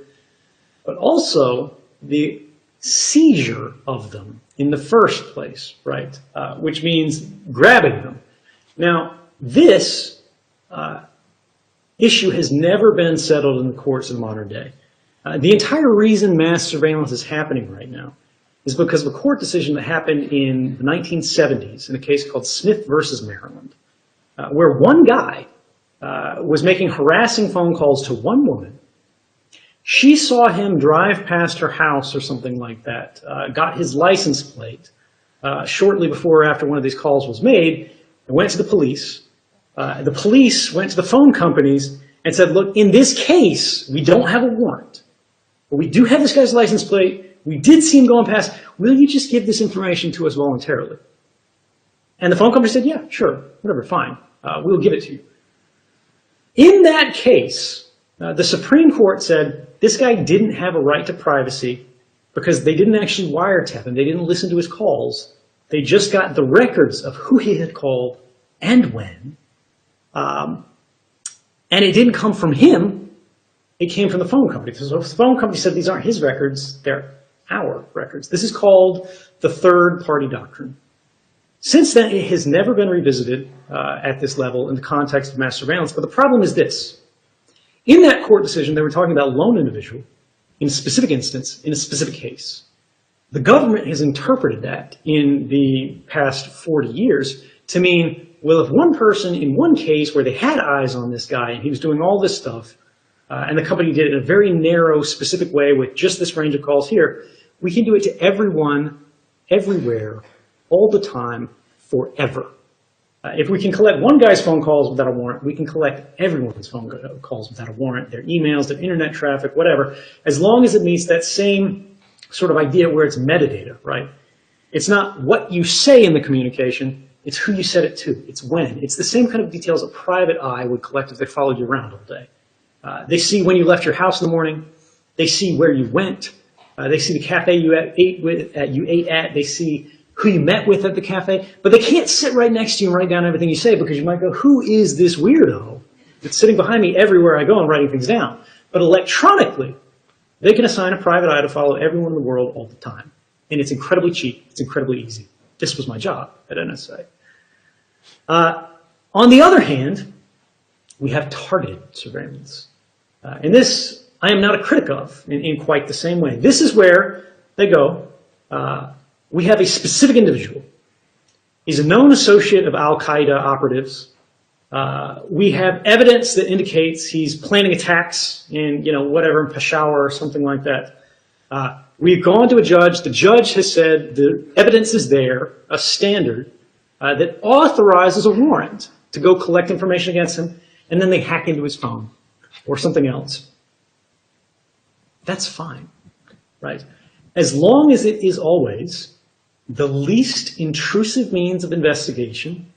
But also the seizure of them in the first place, right? Which means grabbing them. Now, this issue has never been settled in the courts in modern day. The entire reason mass surveillance is happening right now is because of a court decision that happened in the 1970s in a case called Smith versus Maryland, where one guy was making harassing phone calls to one woman. She saw him drive past her house or something like that, got his license plate shortly before or after one of these calls was made, and went to the police. The police went to the phone companies and said, look, in this case, we don't have a warrant. but we do have this guy's license plate. We did see him going past. Will you just give this information to us voluntarily? And the phone company said, yeah, sure, whatever, fine. We'll give it to you. In that case, the Supreme Court said this guy didn't have a right to privacy because they didn't actually wiretap him. They didn't listen to his calls. They just got the records of who he had called and when. And it didn't come from him. It came from the phone company. So the phone company said these aren't his records, they're our records. This is called the third-party doctrine. Since then, it has never been revisited at this level in the context of mass surveillance. But the problem is this. In that court decision, they were talking about a lone individual in a specific instance, in a specific case. The government has interpreted that in the past 40 years to mean, well, if one person in one case where they had eyes on this guy and he was doing all this stuff, and the company did it in a very narrow, specific way with just this range of calls here, we can do it to everyone, everywhere, all the time, forever. If we can collect one guy's phone calls without a warrant, we can collect everyone's phone calls without a warrant, their emails, their internet traffic, whatever, as long as it meets that same sort of idea where it's metadata, right? It's not what you say in the communication, it's who you said it to, it's when. It's the same kind of details a private eye would collect if they followed you around all day. They see when you left your house in the morning, they see where you went, they see the cafe you ate at, they see who you met with at the cafe, but they can't sit right next to you and write down everything you say because you might go, who is this weirdo that's sitting behind me everywhere I go and writing things down? But electronically, they can assign a private eye to follow everyone in the world all the time. And it's incredibly cheap, it's incredibly easy. This was my job at NSA. On the other hand, we have targeted surveillance. And this I am not a critic of in quite the same way. This is where they go, we have a specific individual. He's a known associate of Al-Qaeda operatives. We have evidence that indicates he's planning attacks in, whatever, in Peshawar or something like that. We've gone to a judge. The judge has said the evidence is there, a standard, that authorizes a warrant to go collect information against him, and then they hack into his phone or something else. That's fine, right? As long as it is always the least intrusive means of investigation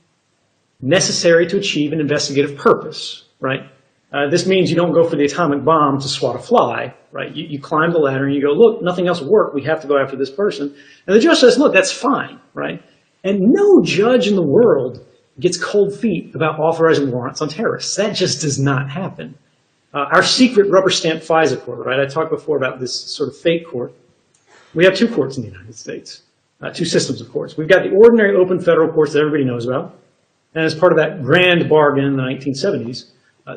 necessary to achieve an investigative purpose, right? This means you don't go for the atomic bomb to swat a fly, right? You climb the ladder and you go, look, nothing else will work. We have to go after this person. And the judge says, look, that's fine, right? And no judge in the world gets cold feet about authorizing warrants on terrorists. That just does not happen. Our secret rubber stamp FISA court, right? I talked before about this sort of fake court. We have two courts in the United States, two systems of courts. We've got the ordinary open federal courts that everybody knows about. And as part of that grand bargain in the 1970s,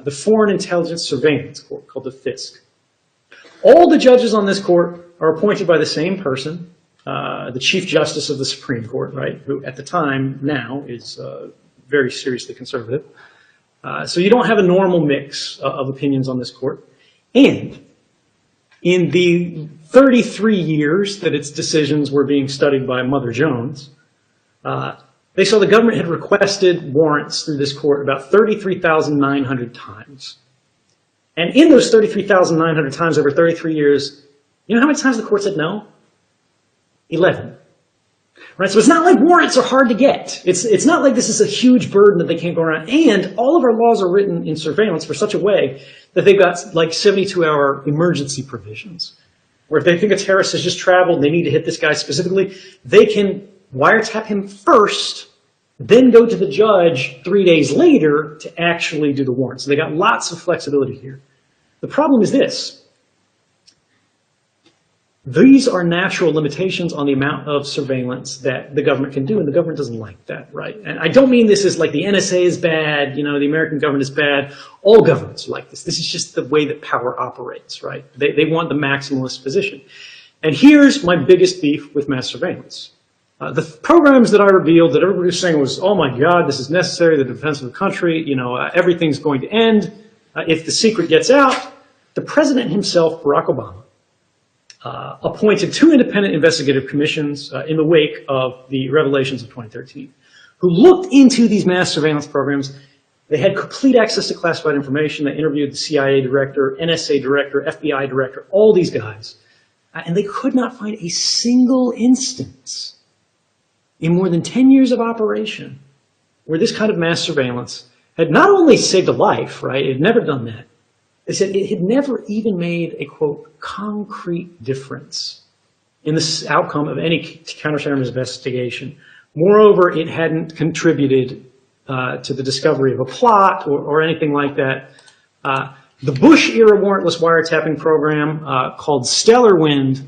the Foreign Intelligence Surveillance Court, called the FISC. All the judges on this court are appointed by the same person, the Chief Justice of the Supreme Court, right, who at the time now is very seriously conservative. So you don't have a normal mix of opinions on this court. And in the 33 years that its decisions were being studied by Mother Jones, they saw the government had requested warrants through this court about 33,900 times. And in those 33,900 times over 33 years, you know how many times the court said no? 11. Right? So it's not like warrants are hard to get. It's not like this is a huge burden that they can't go around. And all of our laws are written in surveillance for such a way that they've got like 72-hour emergency provisions, where if they think a terrorist has just traveled and they need to hit this guy specifically, they can wiretap him first, then go to the judge 3 days later to actually do the warrant. So they got lots of flexibility here. The problem is this. These are natural limitations on the amount of surveillance that the government can do, and the government doesn't like that, right? And I don't mean this as like the NSA is bad, the American government is bad. All governments are like this. This is just the way that power operates, right? They want the maximalist position. And here's my biggest beef with mass surveillance. The programs that I revealed that everybody was saying was, oh my God, this is necessary, the defense of the country, everything's going to end if the secret gets out. The president himself, Barack Obama, appointed 2 independent investigative commissions in the wake of the revelations of 2013, who looked into these mass surveillance programs They had complete access to classified information. They interviewed the CIA director, NSA director, FBI director, all these guys. And they could not find a single instance in more than 10 years of operation where this kind of mass surveillance had not only saved a life, right? It had never done that. They said it had never even made a, quote, concrete difference in the outcome of any counterterrorism investigation. Moreover, it hadn't contributed to the discovery of a plot or anything like that. The Bush-era warrantless wiretapping program called Stellar Wind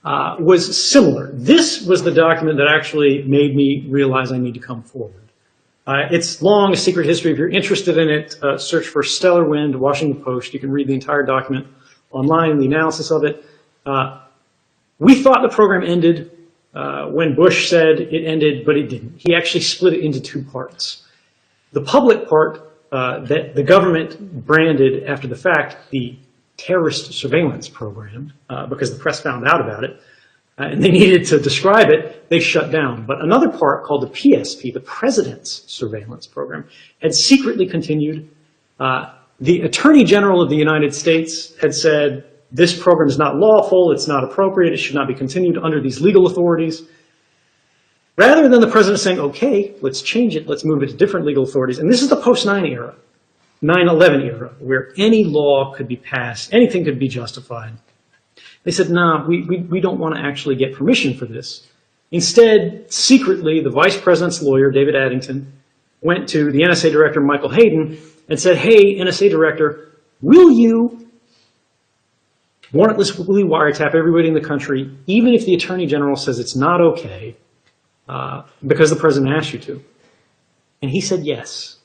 was similar. This was the document that actually made me realize I need to come forward. It's long, a secret history. If you're interested in it, search for Stellar Wind, Washington Post. You can read the entire document online, the analysis of it. We thought the program ended when Bush said it ended, but it didn't. He actually split it into two parts. The public part that the government branded after the fact the terrorist surveillance program, because the press found out about it, and they needed to describe it, they shut down. But another part called the PSP, the President's Surveillance Program, had secretly continued. The Attorney General of the United States had said, this program is not lawful, it's not appropriate, it should not be continued under these legal authorities. Rather than the president saying, okay, let's change it, let's move it to different legal authorities. And this is the post-9 era, 9/11 era, where any law could be passed, anything could be justified. They said, nah, we don't want to actually get permission for this. Instead, secretly, the vice president's lawyer, David Addington, went to the NSA director, Michael Hayden, and said, hey, NSA director, will you warrantlessly wiretap everybody in the country, even if the Attorney General says it's not okay, because the president asked you to? And he said yes.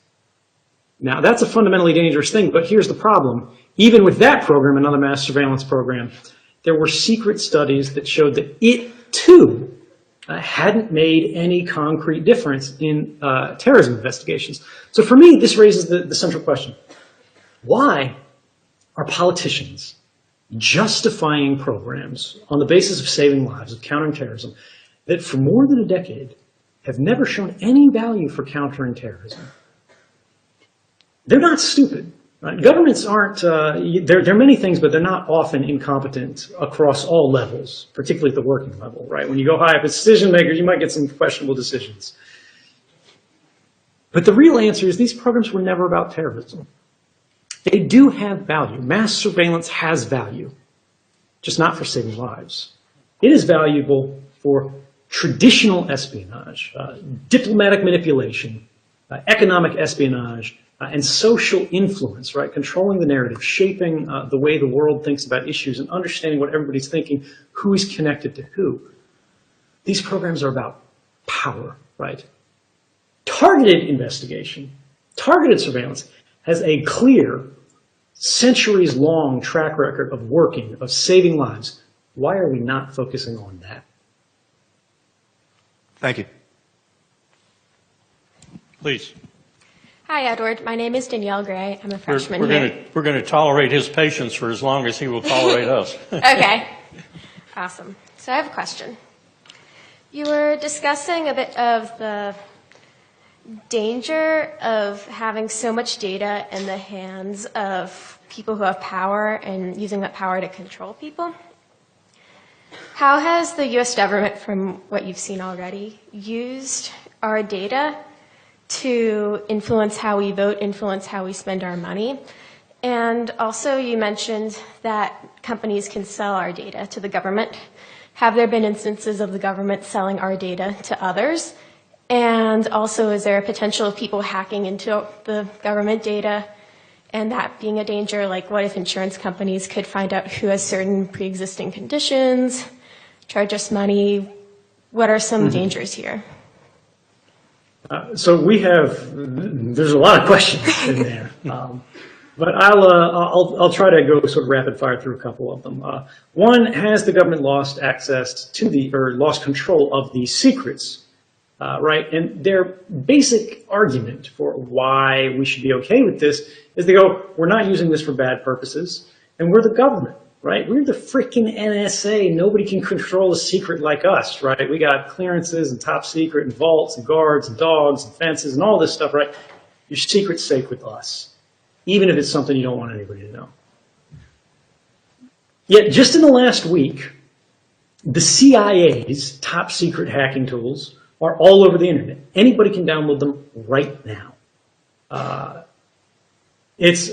Now, that's a fundamentally dangerous thing, but here's the problem. Even with that program, another mass surveillance program, there were secret studies that showed that it, too, hadn't made any concrete difference in terrorism investigations. So for me, this raises the central question. Why are politicians justifying programs on the basis of saving lives, of countering terrorism, that for more than a decade have never shown any value for countering terrorism? They're not stupid. Right? Governments aren't, they're many things, but they're not often incompetent across all levels, particularly at the working level, right? When you go high up as decision makers, you might get some questionable decisions. But the real answer is these programs were never about terrorism. They do have value. Mass surveillance has value, just not for saving lives. It is valuable for traditional espionage, diplomatic manipulation, economic espionage, and social influence, right? Controlling the narrative, shaping the way the world thinks about issues and understanding what everybody's thinking, who is connected to who. These programs are about power, right? Targeted investigation, targeted surveillance has a clear, centuries-long track record of working, of saving lives. Why are we not focusing on that? Thank you. Please. Hi, Edward. My name is Danielle Gray. I'm a freshman We're here. going to tolerate his patience for as long as he will tolerate us. Okay. Awesome. So I have a question. You were discussing a bit of the danger of having so much data in the hands of people who have power and using that power to control people. How has the U.S. government, from what you've seen already, used our data to influence how we vote, influence how we spend our money? And also you mentioned that companies can sell our data to the government. Have there been instances of the government selling our data to others? And also, is there a potential of people hacking into the government data and that being a danger? Like, what if insurance companies could find out who has certain pre-existing conditions, charge us money? What are some dangers here? So we have, there's a lot of questions in there. But I'll try to go sort of rapid fire through a couple of them. One, has the government lost access to or lost control of the secrets? Right, and their basic argument for why we should be okay with this is they go, we're not using this for bad purposes, and we're the government, right? We're the freaking NSA. Nobody can control a secret like us, right? We got clearances and top secret and vaults and guards and dogs and fences and all this stuff, right? Your secret's safe with us, even if it's something you don't want anybody to know. Yet, just in the last week, the CIA's top secret hacking tools are all over the internet. Anybody can download them right now. It's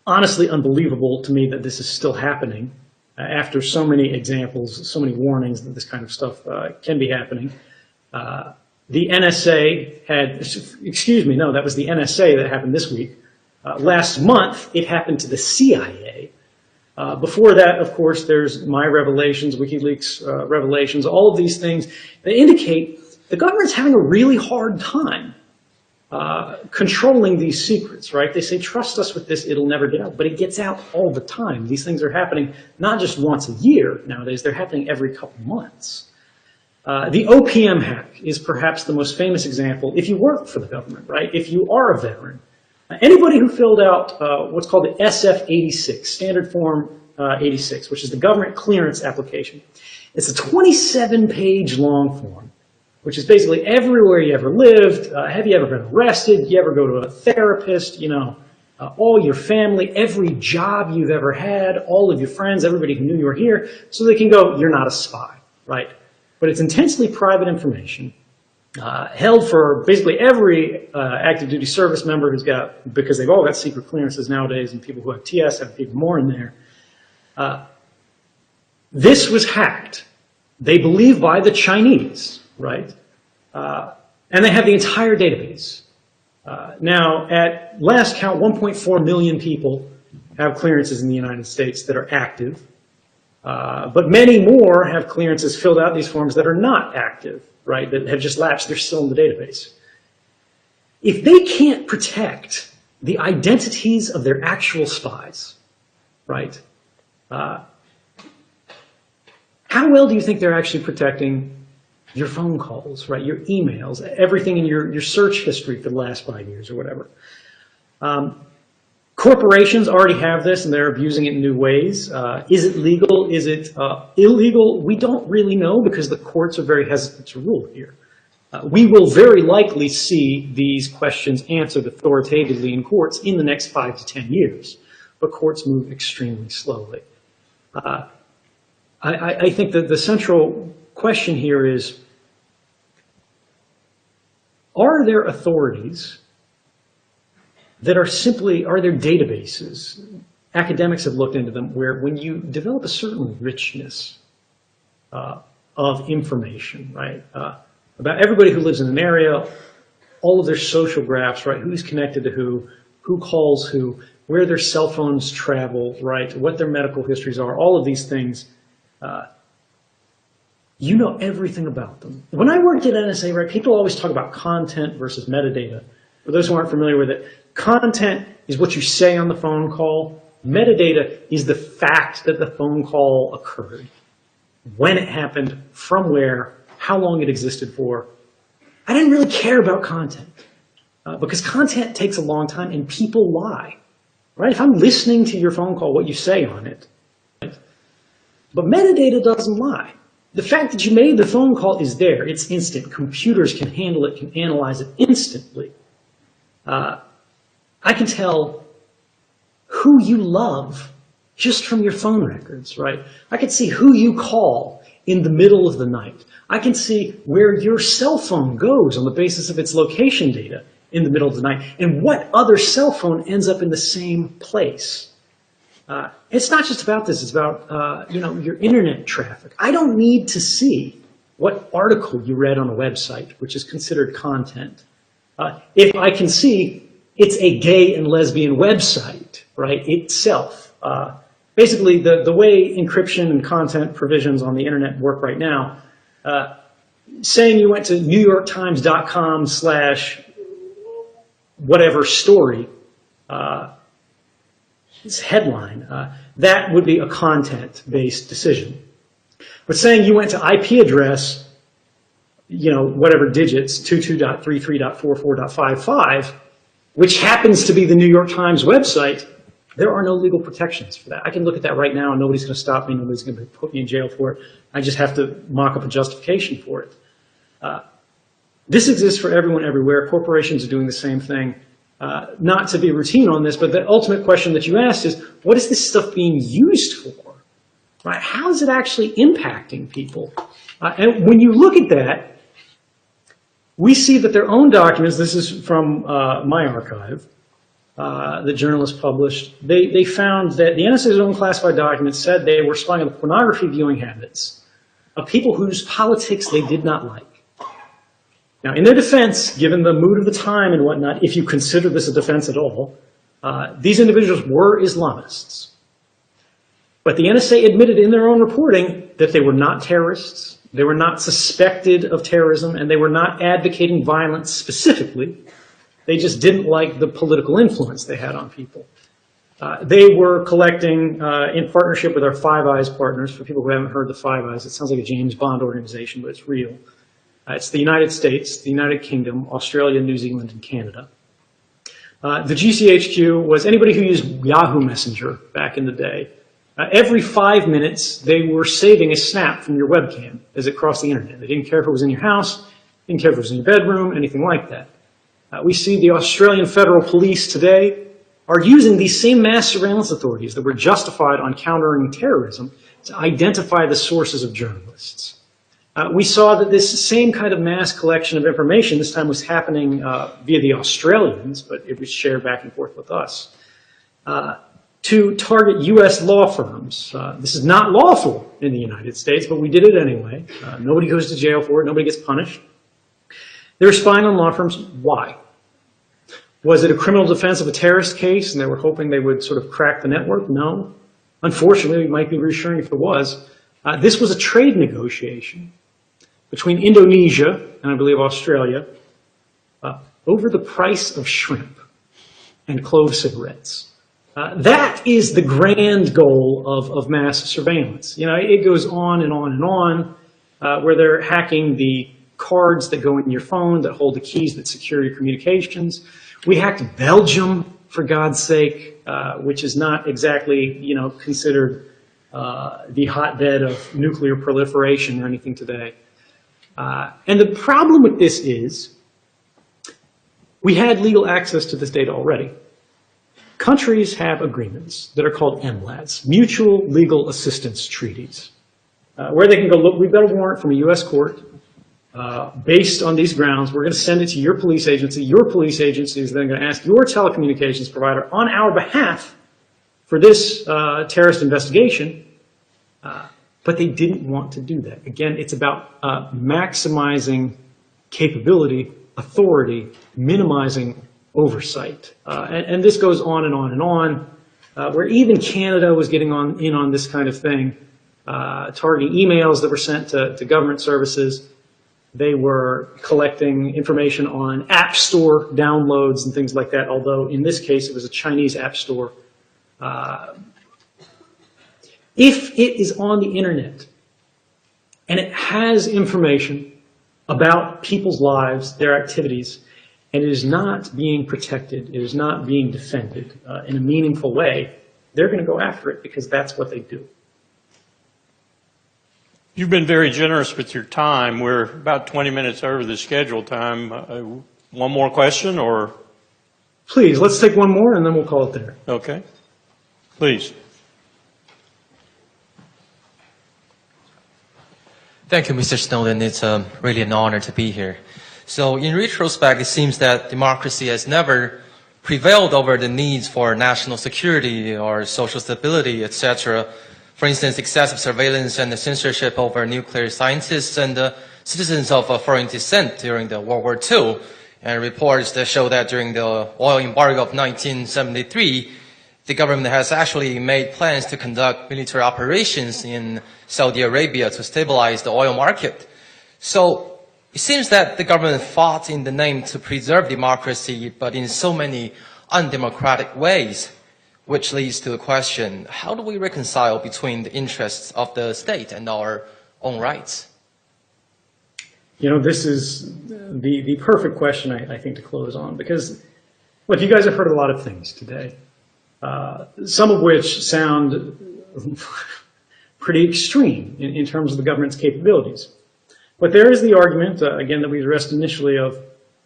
honestly unbelievable to me that this is still happening after so many examples, so many warnings that this kind of stuff can be happening. The NSA had, excuse me, no, that was the NSA that happened this week. Last month, it happened to the CIA. Before that, of course, there's my revelations, WikiLeaks revelations, all of these things that indicate the government's having a really hard time controlling these secrets, right? They say, trust us with this, it'll never get out, but it gets out all the time. These things are happening not just once a year nowadays, they're happening every couple months. The OPM hack is perhaps the most famous example if you work for the government, right? If you are a veteran. Anybody who filled out what's called the SF-86, Standard Form 86, which is the government clearance application. It's a 27-page long form, which is basically everywhere you ever lived, have you ever been arrested, you ever go to a therapist, you know, all your family, every job you've ever had, all of your friends, everybody who knew you were here, so they can go, you're not a spy, right? But it's intensely private information. Held for basically every active duty service member who's got, because they've all got secret clearances nowadays, and people who have TS have even more in there. This was hacked, they believe, by the Chinese, right? And they have the entire database. Now, at last count, 1.4 million people have clearances in the United States that are active. But many more have clearances filled out these forms that are not active, right, that have just lapsed. They're still in the database. If they can't protect the identities of their actual spies, right, how well do you think they're actually protecting your phone calls, right, your emails, everything in your search history for the last 5 years or whatever? Corporations already have this, and they're abusing it in new ways. Is it legal? Is it illegal? We don't really know because the courts are very hesitant to rule here. We will very likely see these questions answered authoritatively in courts in the next 5 to 10 years, but courts move extremely slowly. I think that the central question here is, are there authorities that are simply, are there databases, academics have looked into them, where when you develop a certain richness of information, right, about everybody who lives in an area, all of their social graphs, right, who's connected to who calls who, where their cell phones travel, right, what their medical histories are, all of these things, you know everything about them. When I worked at NSA, right, people always talk about content versus metadata. For those who aren't familiar with it, content is what you say on the phone call. Metadata is the fact that the phone call occurred, when it happened, from where, how long it existed for. I didn't really care about content because content takes a long time and people lie, right? If I'm listening to your phone call, what you say on it, right? But metadata doesn't lie. The fact that you made the phone call is there. It's instant. Computers can handle it, can analyze it instantly. I can tell who you love just from your phone records, right? I can see who you call in the middle of the night. I can see where your cell phone goes on the basis of its location data in the middle of the night, and what other cell phone ends up in the same place. It's not just about this, it's about you know, your internet traffic. I don't need to see what article you read on a website, which is considered content. If I can see it's a gay and lesbian website, right, itself. Basically, the way encryption and content provisions on the internet work right now, saying you went to NewYorkTimes.com/whatever story, it's headline, that would be a content-based decision. But saying you went to IP address, you know, whatever digits, 22.33.44.55, which happens to be the New York Times website, there are no legal protections for that. I can look at that right now and nobody's going to stop me, nobody's going to put me in jail for it. I just have to mock up a justification for it. This exists for everyone everywhere. Corporations are doing the same thing. not to be routine on this, but the ultimate question that you asked is, what is this stuff being used for? Right? How is it actually impacting people? And when you look at that, we see that their own documents, this is from my archive, the journalist published, they found that the NSA's own classified documents said they were spying on the pornography viewing habits of people whose politics they did not like. Now, in their defense, given the mood of the time and whatnot, if you consider this a defense at all, these individuals were Islamists. But the NSA admitted in their own reporting that they were not terrorists, they were not suspected of terrorism, and they were not advocating violence specifically. They just didn't like the political influence they had on people. They were collecting, in partnership with our Five Eyes partners, for people who haven't heard the Five Eyes, it sounds like a James Bond organization, but it's real. It's the United States, the United Kingdom, Australia, New Zealand, and Canada. The GCHQ was anybody who used Yahoo Messenger back in the day. Every 5 minutes, they were saving a snap from your webcam as it crossed the internet. They didn't care if it was in your house, didn't care if it was in your bedroom, anything like that. We see the Australian Federal Police today are using these same mass surveillance authorities that were justified on countering terrorism to identify the sources of journalists. We saw that this same kind of mass collection of information, this time was happening via the Australians, but it was shared back and forth with us, to target U.S. law firms. This is not lawful in the United States, but we did it anyway. Nobody goes to jail for it. Nobody gets punished. They were spying on law firms. Why? Was it a criminal defense of a terrorist case and they were hoping they would sort of crack the network? No. Unfortunately, it might be reassuring if it was. This was a trade negotiation between Indonesia and I believe Australia over the price of shrimp and clove cigarettes. That is the grand goal of mass surveillance. You know, it goes on and on and on, where they're hacking the cards that go in your phone that hold the keys that secure your communications. We hacked Belgium, for God's sake, which is not exactly, you know, considered the hotbed of nuclear proliferation or anything today. And the problem with this is we had legal access to this data already. Countries have agreements that are called MLATs, Mutual Legal Assistance Treaties, where they can go, look, we've got a warrant from a U.S. court. Based on these grounds, we're going to send it to your police agency. Your police agency is then going to ask your telecommunications provider on our behalf for this terrorist investigation. But they didn't want to do that. Again, it's about maximizing capability, authority, minimizing oversight. And this goes on and on and on, where even Canada was getting in on this kind of thing, targeting emails that were sent to government services. They were collecting information on App Store downloads and things like that, although in this case it was a Chinese App Store. If it is on the internet and it has information about people's lives, their activities, and it is not being protected, it is not being defended in a meaningful way, they're going to go after it because that's what they do. You've been very generous with your time. We're about 20 minutes over the scheduled time. One more question, or? Please, let's take one more and then we'll call it there. Okay. Please. Thank you, Mr. Snowden. It's really an honor to be here. So in retrospect, it seems that democracy has never prevailed over the needs for national security or social stability, etc. For instance, excessive surveillance and the censorship over nuclear scientists and citizens of foreign descent during the World War II. And reports that show that during the oil embargo of 1973, the government has actually made plans to conduct military operations in Saudi Arabia to stabilize the oil market. So it seems that the government fought in the name to preserve democracy, but in so many undemocratic ways. Which leads to the question, how do we reconcile between the interests of the state and our own rights? You know, this is the perfect question, I think, to close on, because, look, you guys have heard a lot of things today, some of which sound pretty extreme in terms of the government's capabilities. But there is the argument, again, that we addressed initially of,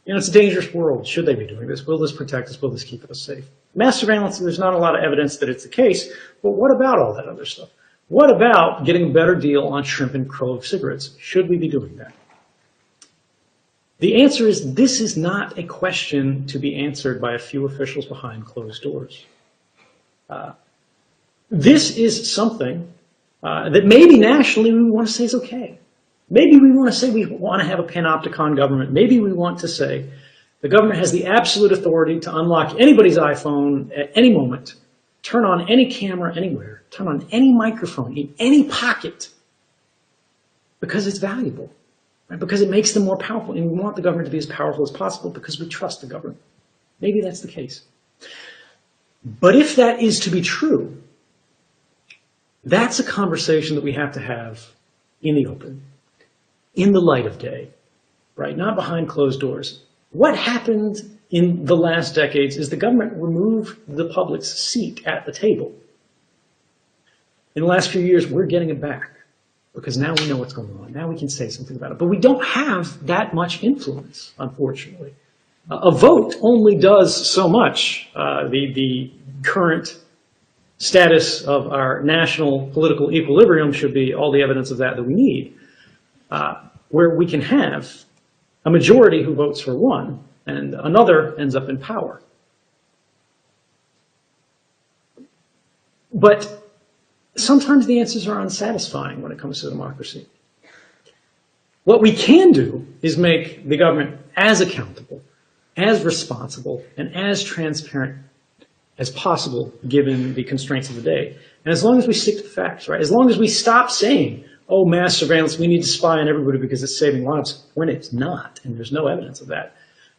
You know, it's a dangerous world. Should they be doing this? Will this protect us? Will this keep us safe? Mass surveillance, there's not a lot of evidence that it's the case, but what about all that other stuff? What about getting a better deal on shrimp and clove cigarettes? Should we be doing that? The answer is this is not a question to be answered by a few officials behind closed doors. This is something that maybe nationally we want to say is okay. Maybe we want to say we want to have a panopticon government. Maybe we want to say the government has the absolute authority to unlock anybody's iPhone at any moment, turn on any camera anywhere, turn on any microphone in any pocket because it's valuable, right? Because it makes them more powerful, and we want the government to be as powerful as possible because we trust the government. Maybe that's the case. But if that is to be true, that's a conversation that we have to have in the open, in the light of day, right? Not behind closed doors. What happened in the last decades is the government removed the public's seat at the table. In the last few years, we're getting it back because now we know what's going on. Now we can say something about it. But we don't have that much influence, unfortunately. A vote only does so much. The current status of our national political equilibrium should be all the evidence of that we need, where we can have a majority who votes for one and another ends up in power. But sometimes the answers are unsatisfying when it comes to democracy. What we can do is make the government as accountable, as responsible, and as transparent as possible given the constraints of the day. And as long as we stick to the facts, right? As long as we stop saying, oh, mass surveillance, we need to spy on everybody because it's saving lives, when it's not, and there's no evidence of that.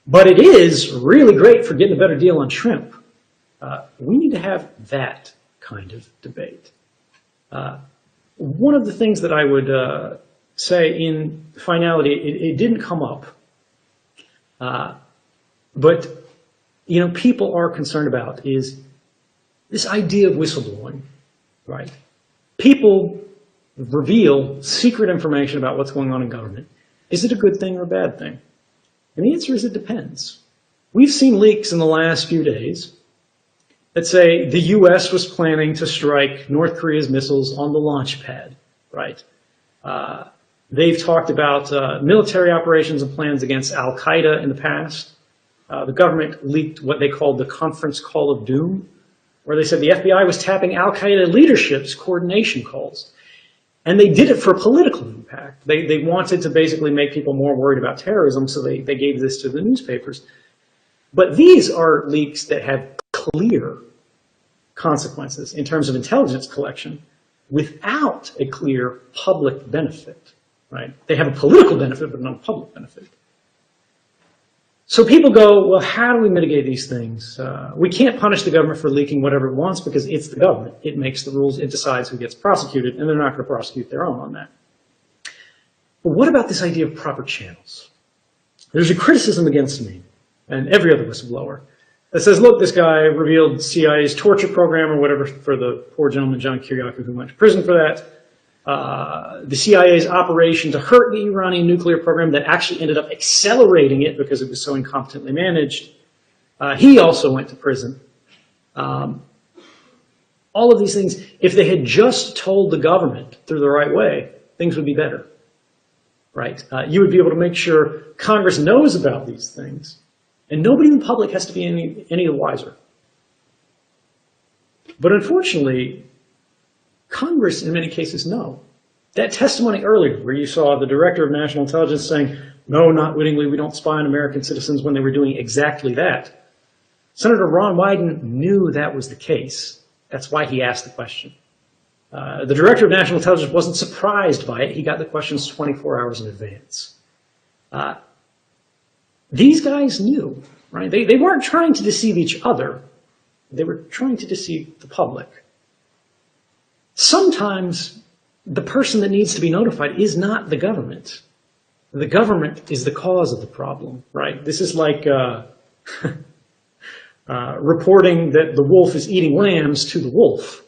But it is really great for getting a better deal on shrimp. We need to have that kind of debate. One of the things that I would say in finality, it didn't come up, but you know, people are concerned about is this idea of whistleblowing, right? People reveal secret information about what's going on in government. Is it a good thing or a bad thing? And the answer is it depends. We've seen leaks in the last few days that say the U.S. was planning to strike North Korea's missiles on the launch pad, right? They've talked about military operations and plans against Al-Qaeda in the past. The government leaked what they called the Conference Call of Doom, where they said the FBI was tapping Al-Qaeda leadership's coordination calls. And they did it for political impact. They wanted to basically make people more worried about terrorism, so they gave this to the newspapers. But these are leaks that have clear consequences in terms of intelligence collection without a clear public benefit, right? They have a political benefit, but not a public benefit. So people go, well, how do we mitigate these things? We can't punish the government for leaking whatever it wants because it's the government. It makes the rules, it decides who gets prosecuted, and they're not going to prosecute their own on that. But what about this idea of proper channels? There's a criticism against me and every other whistleblower that says, look, this guy revealed CIA's torture program or whatever for the poor gentleman, John Kiriakou, who went to prison for that. The CIA's operation to hurt the Iranian nuclear program that actually ended up accelerating it because it was so incompetently managed. He also went to prison. All of these things, if they had just told the government through the right way, things would be better, right? You would be able to make sure Congress knows about these things, and nobody in the public has to be any the wiser. But unfortunately, Congress, in many cases, know. That testimony earlier, where you saw the Director of National Intelligence saying, no, not wittingly, we don't spy on American citizens when they were doing exactly that. Senator Ron Wyden knew that was the case. That's why he asked the question. The Director of National Intelligence wasn't surprised by it. He got the questions 24 hours in advance. These guys knew, right? They weren't trying to deceive each other. They were trying to deceive the public. Sometimes the person that needs to be notified is not the government. The government is the cause of the problem, right? This is like reporting that the wolf is eating lambs to the wolf.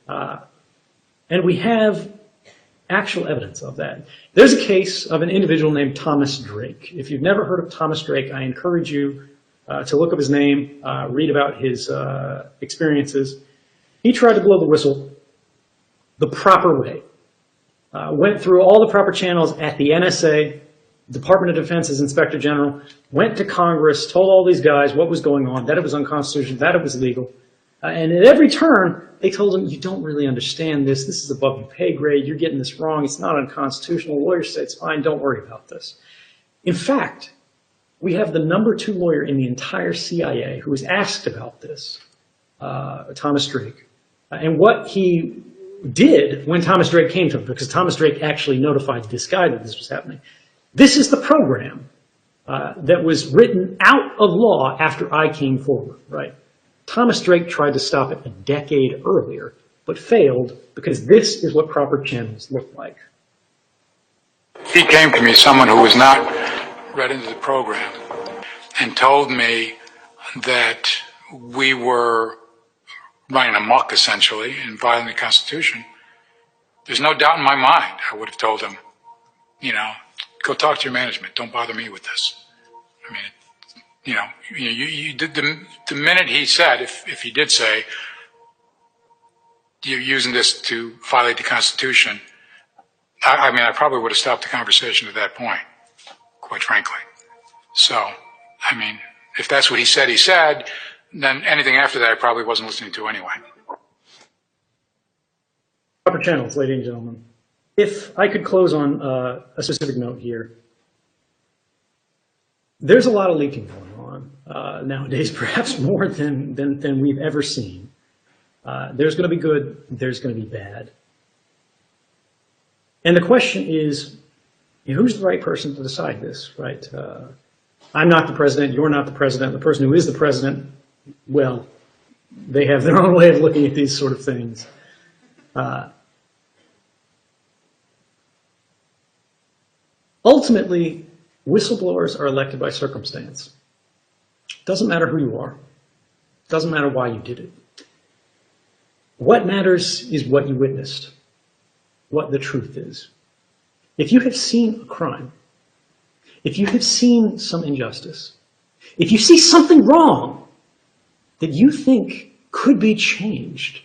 And we have actual evidence of that. There's a case of an individual named Thomas Drake. If you've never heard of Thomas Drake, I encourage you to look up his name, read about his experiences. He tried to blow the whistle the proper way. Went through all the proper channels at the NSA, Department of Defense's Inspector General, went to Congress, told all these guys what was going on, that it was unconstitutional, that it was legal. And at every turn, they told him, you don't really understand this. This is above your pay grade. You're getting this wrong. It's not unconstitutional. Lawyers say it's fine. Don't worry about this. In fact, we have the #2 lawyer in the entire CIA who was asked about this, Thomas Drake. And what he did when Thomas Drake came to him, because Thomas Drake actually notified this guy that this was happening. This is the program that was written out of law after I came forward, right? Thomas Drake tried to stop it a decade earlier, but failed because this is what proper channels look like. He came to me, someone who was not read into the program, and told me that we were running amok, essentially, and violating the Constitution. There's no doubt in my mind, I would have told him, you know, go talk to your management. Don't bother me with this. I mean, you know, the minute he said, if he did say, you're using this to violate the Constitution, I mean, I probably would have stopped the conversation at that point, quite frankly. So, I mean, if that's what he said, then anything after that I probably wasn't listening to anyway. Proper channels, ladies and gentlemen. If I could close on a specific note here. There's a lot of leaking going on nowadays, perhaps more than we've ever seen. There's going to be good, there's going to be bad. And the question is, who's the right person to decide this, right? I'm not the president, you're not the president, the person who is the president, well, they have their own way of looking at these sort of things. Ultimately, whistleblowers are elected by circumstance. Doesn't matter who you are. Doesn't matter why you did it. What matters is what you witnessed, what the truth is. If you have seen a crime, if you have seen some injustice, if you see something wrong that you think could be changed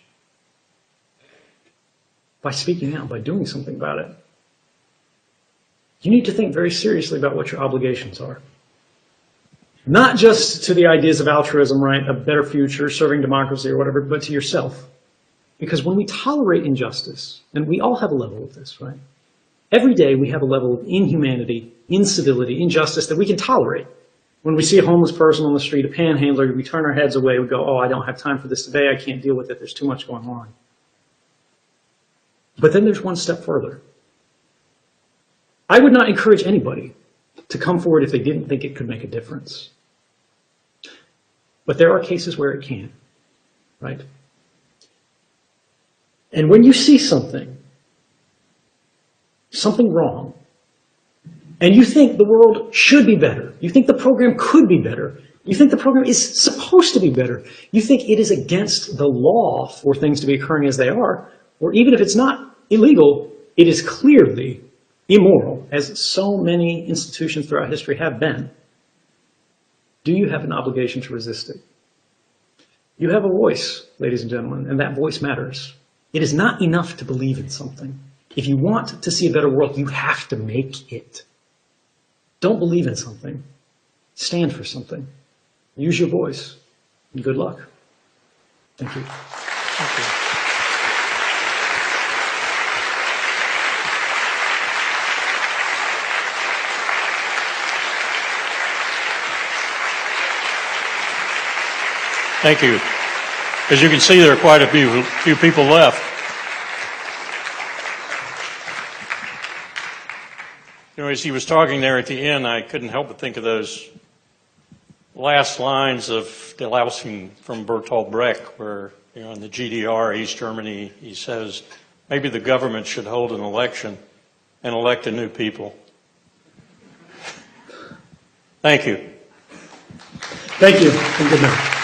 by speaking out, by doing something about it, you need to think very seriously about what your obligations are. Not just to the ideas of altruism, right, a better future, serving democracy or whatever, but to yourself. Because when we tolerate injustice, and we all have a level of this, right? Every day we have a level of inhumanity, incivility, injustice that we can tolerate. When we see a homeless person on the street, a panhandler, we turn our heads away, we go, oh, I don't have time for this today, I can't deal with it, there's too much going on. But then there's one step further. I would not encourage anybody to come forward if they didn't think it could make a difference. But there are cases where it can, right? And when you see something wrong, and you think the world should be better, you think the program could be better, you think the program is supposed to be better, you think it is against the law for things to be occurring as they are, or even if it's not illegal, it is clearly immoral, as so many institutions throughout history have been, do you have an obligation to resist it? You have a voice, ladies and gentlemen, and that voice matters. It is not enough to believe in something. If you want to see a better world, you have to make it. Don't believe in something. Stand for something. Use your voice. And good luck. Thank you. Thank you. Thank you. As you can see, there are quite a few people left. You know, as he was talking there at the end, I couldn't help but think of those last lines of Der Lausung from Bertolt Brecht, where, you know, in the GDR, East Germany, he says, maybe the government should hold an election and elect a new people. Thank you. Thank you, and good night.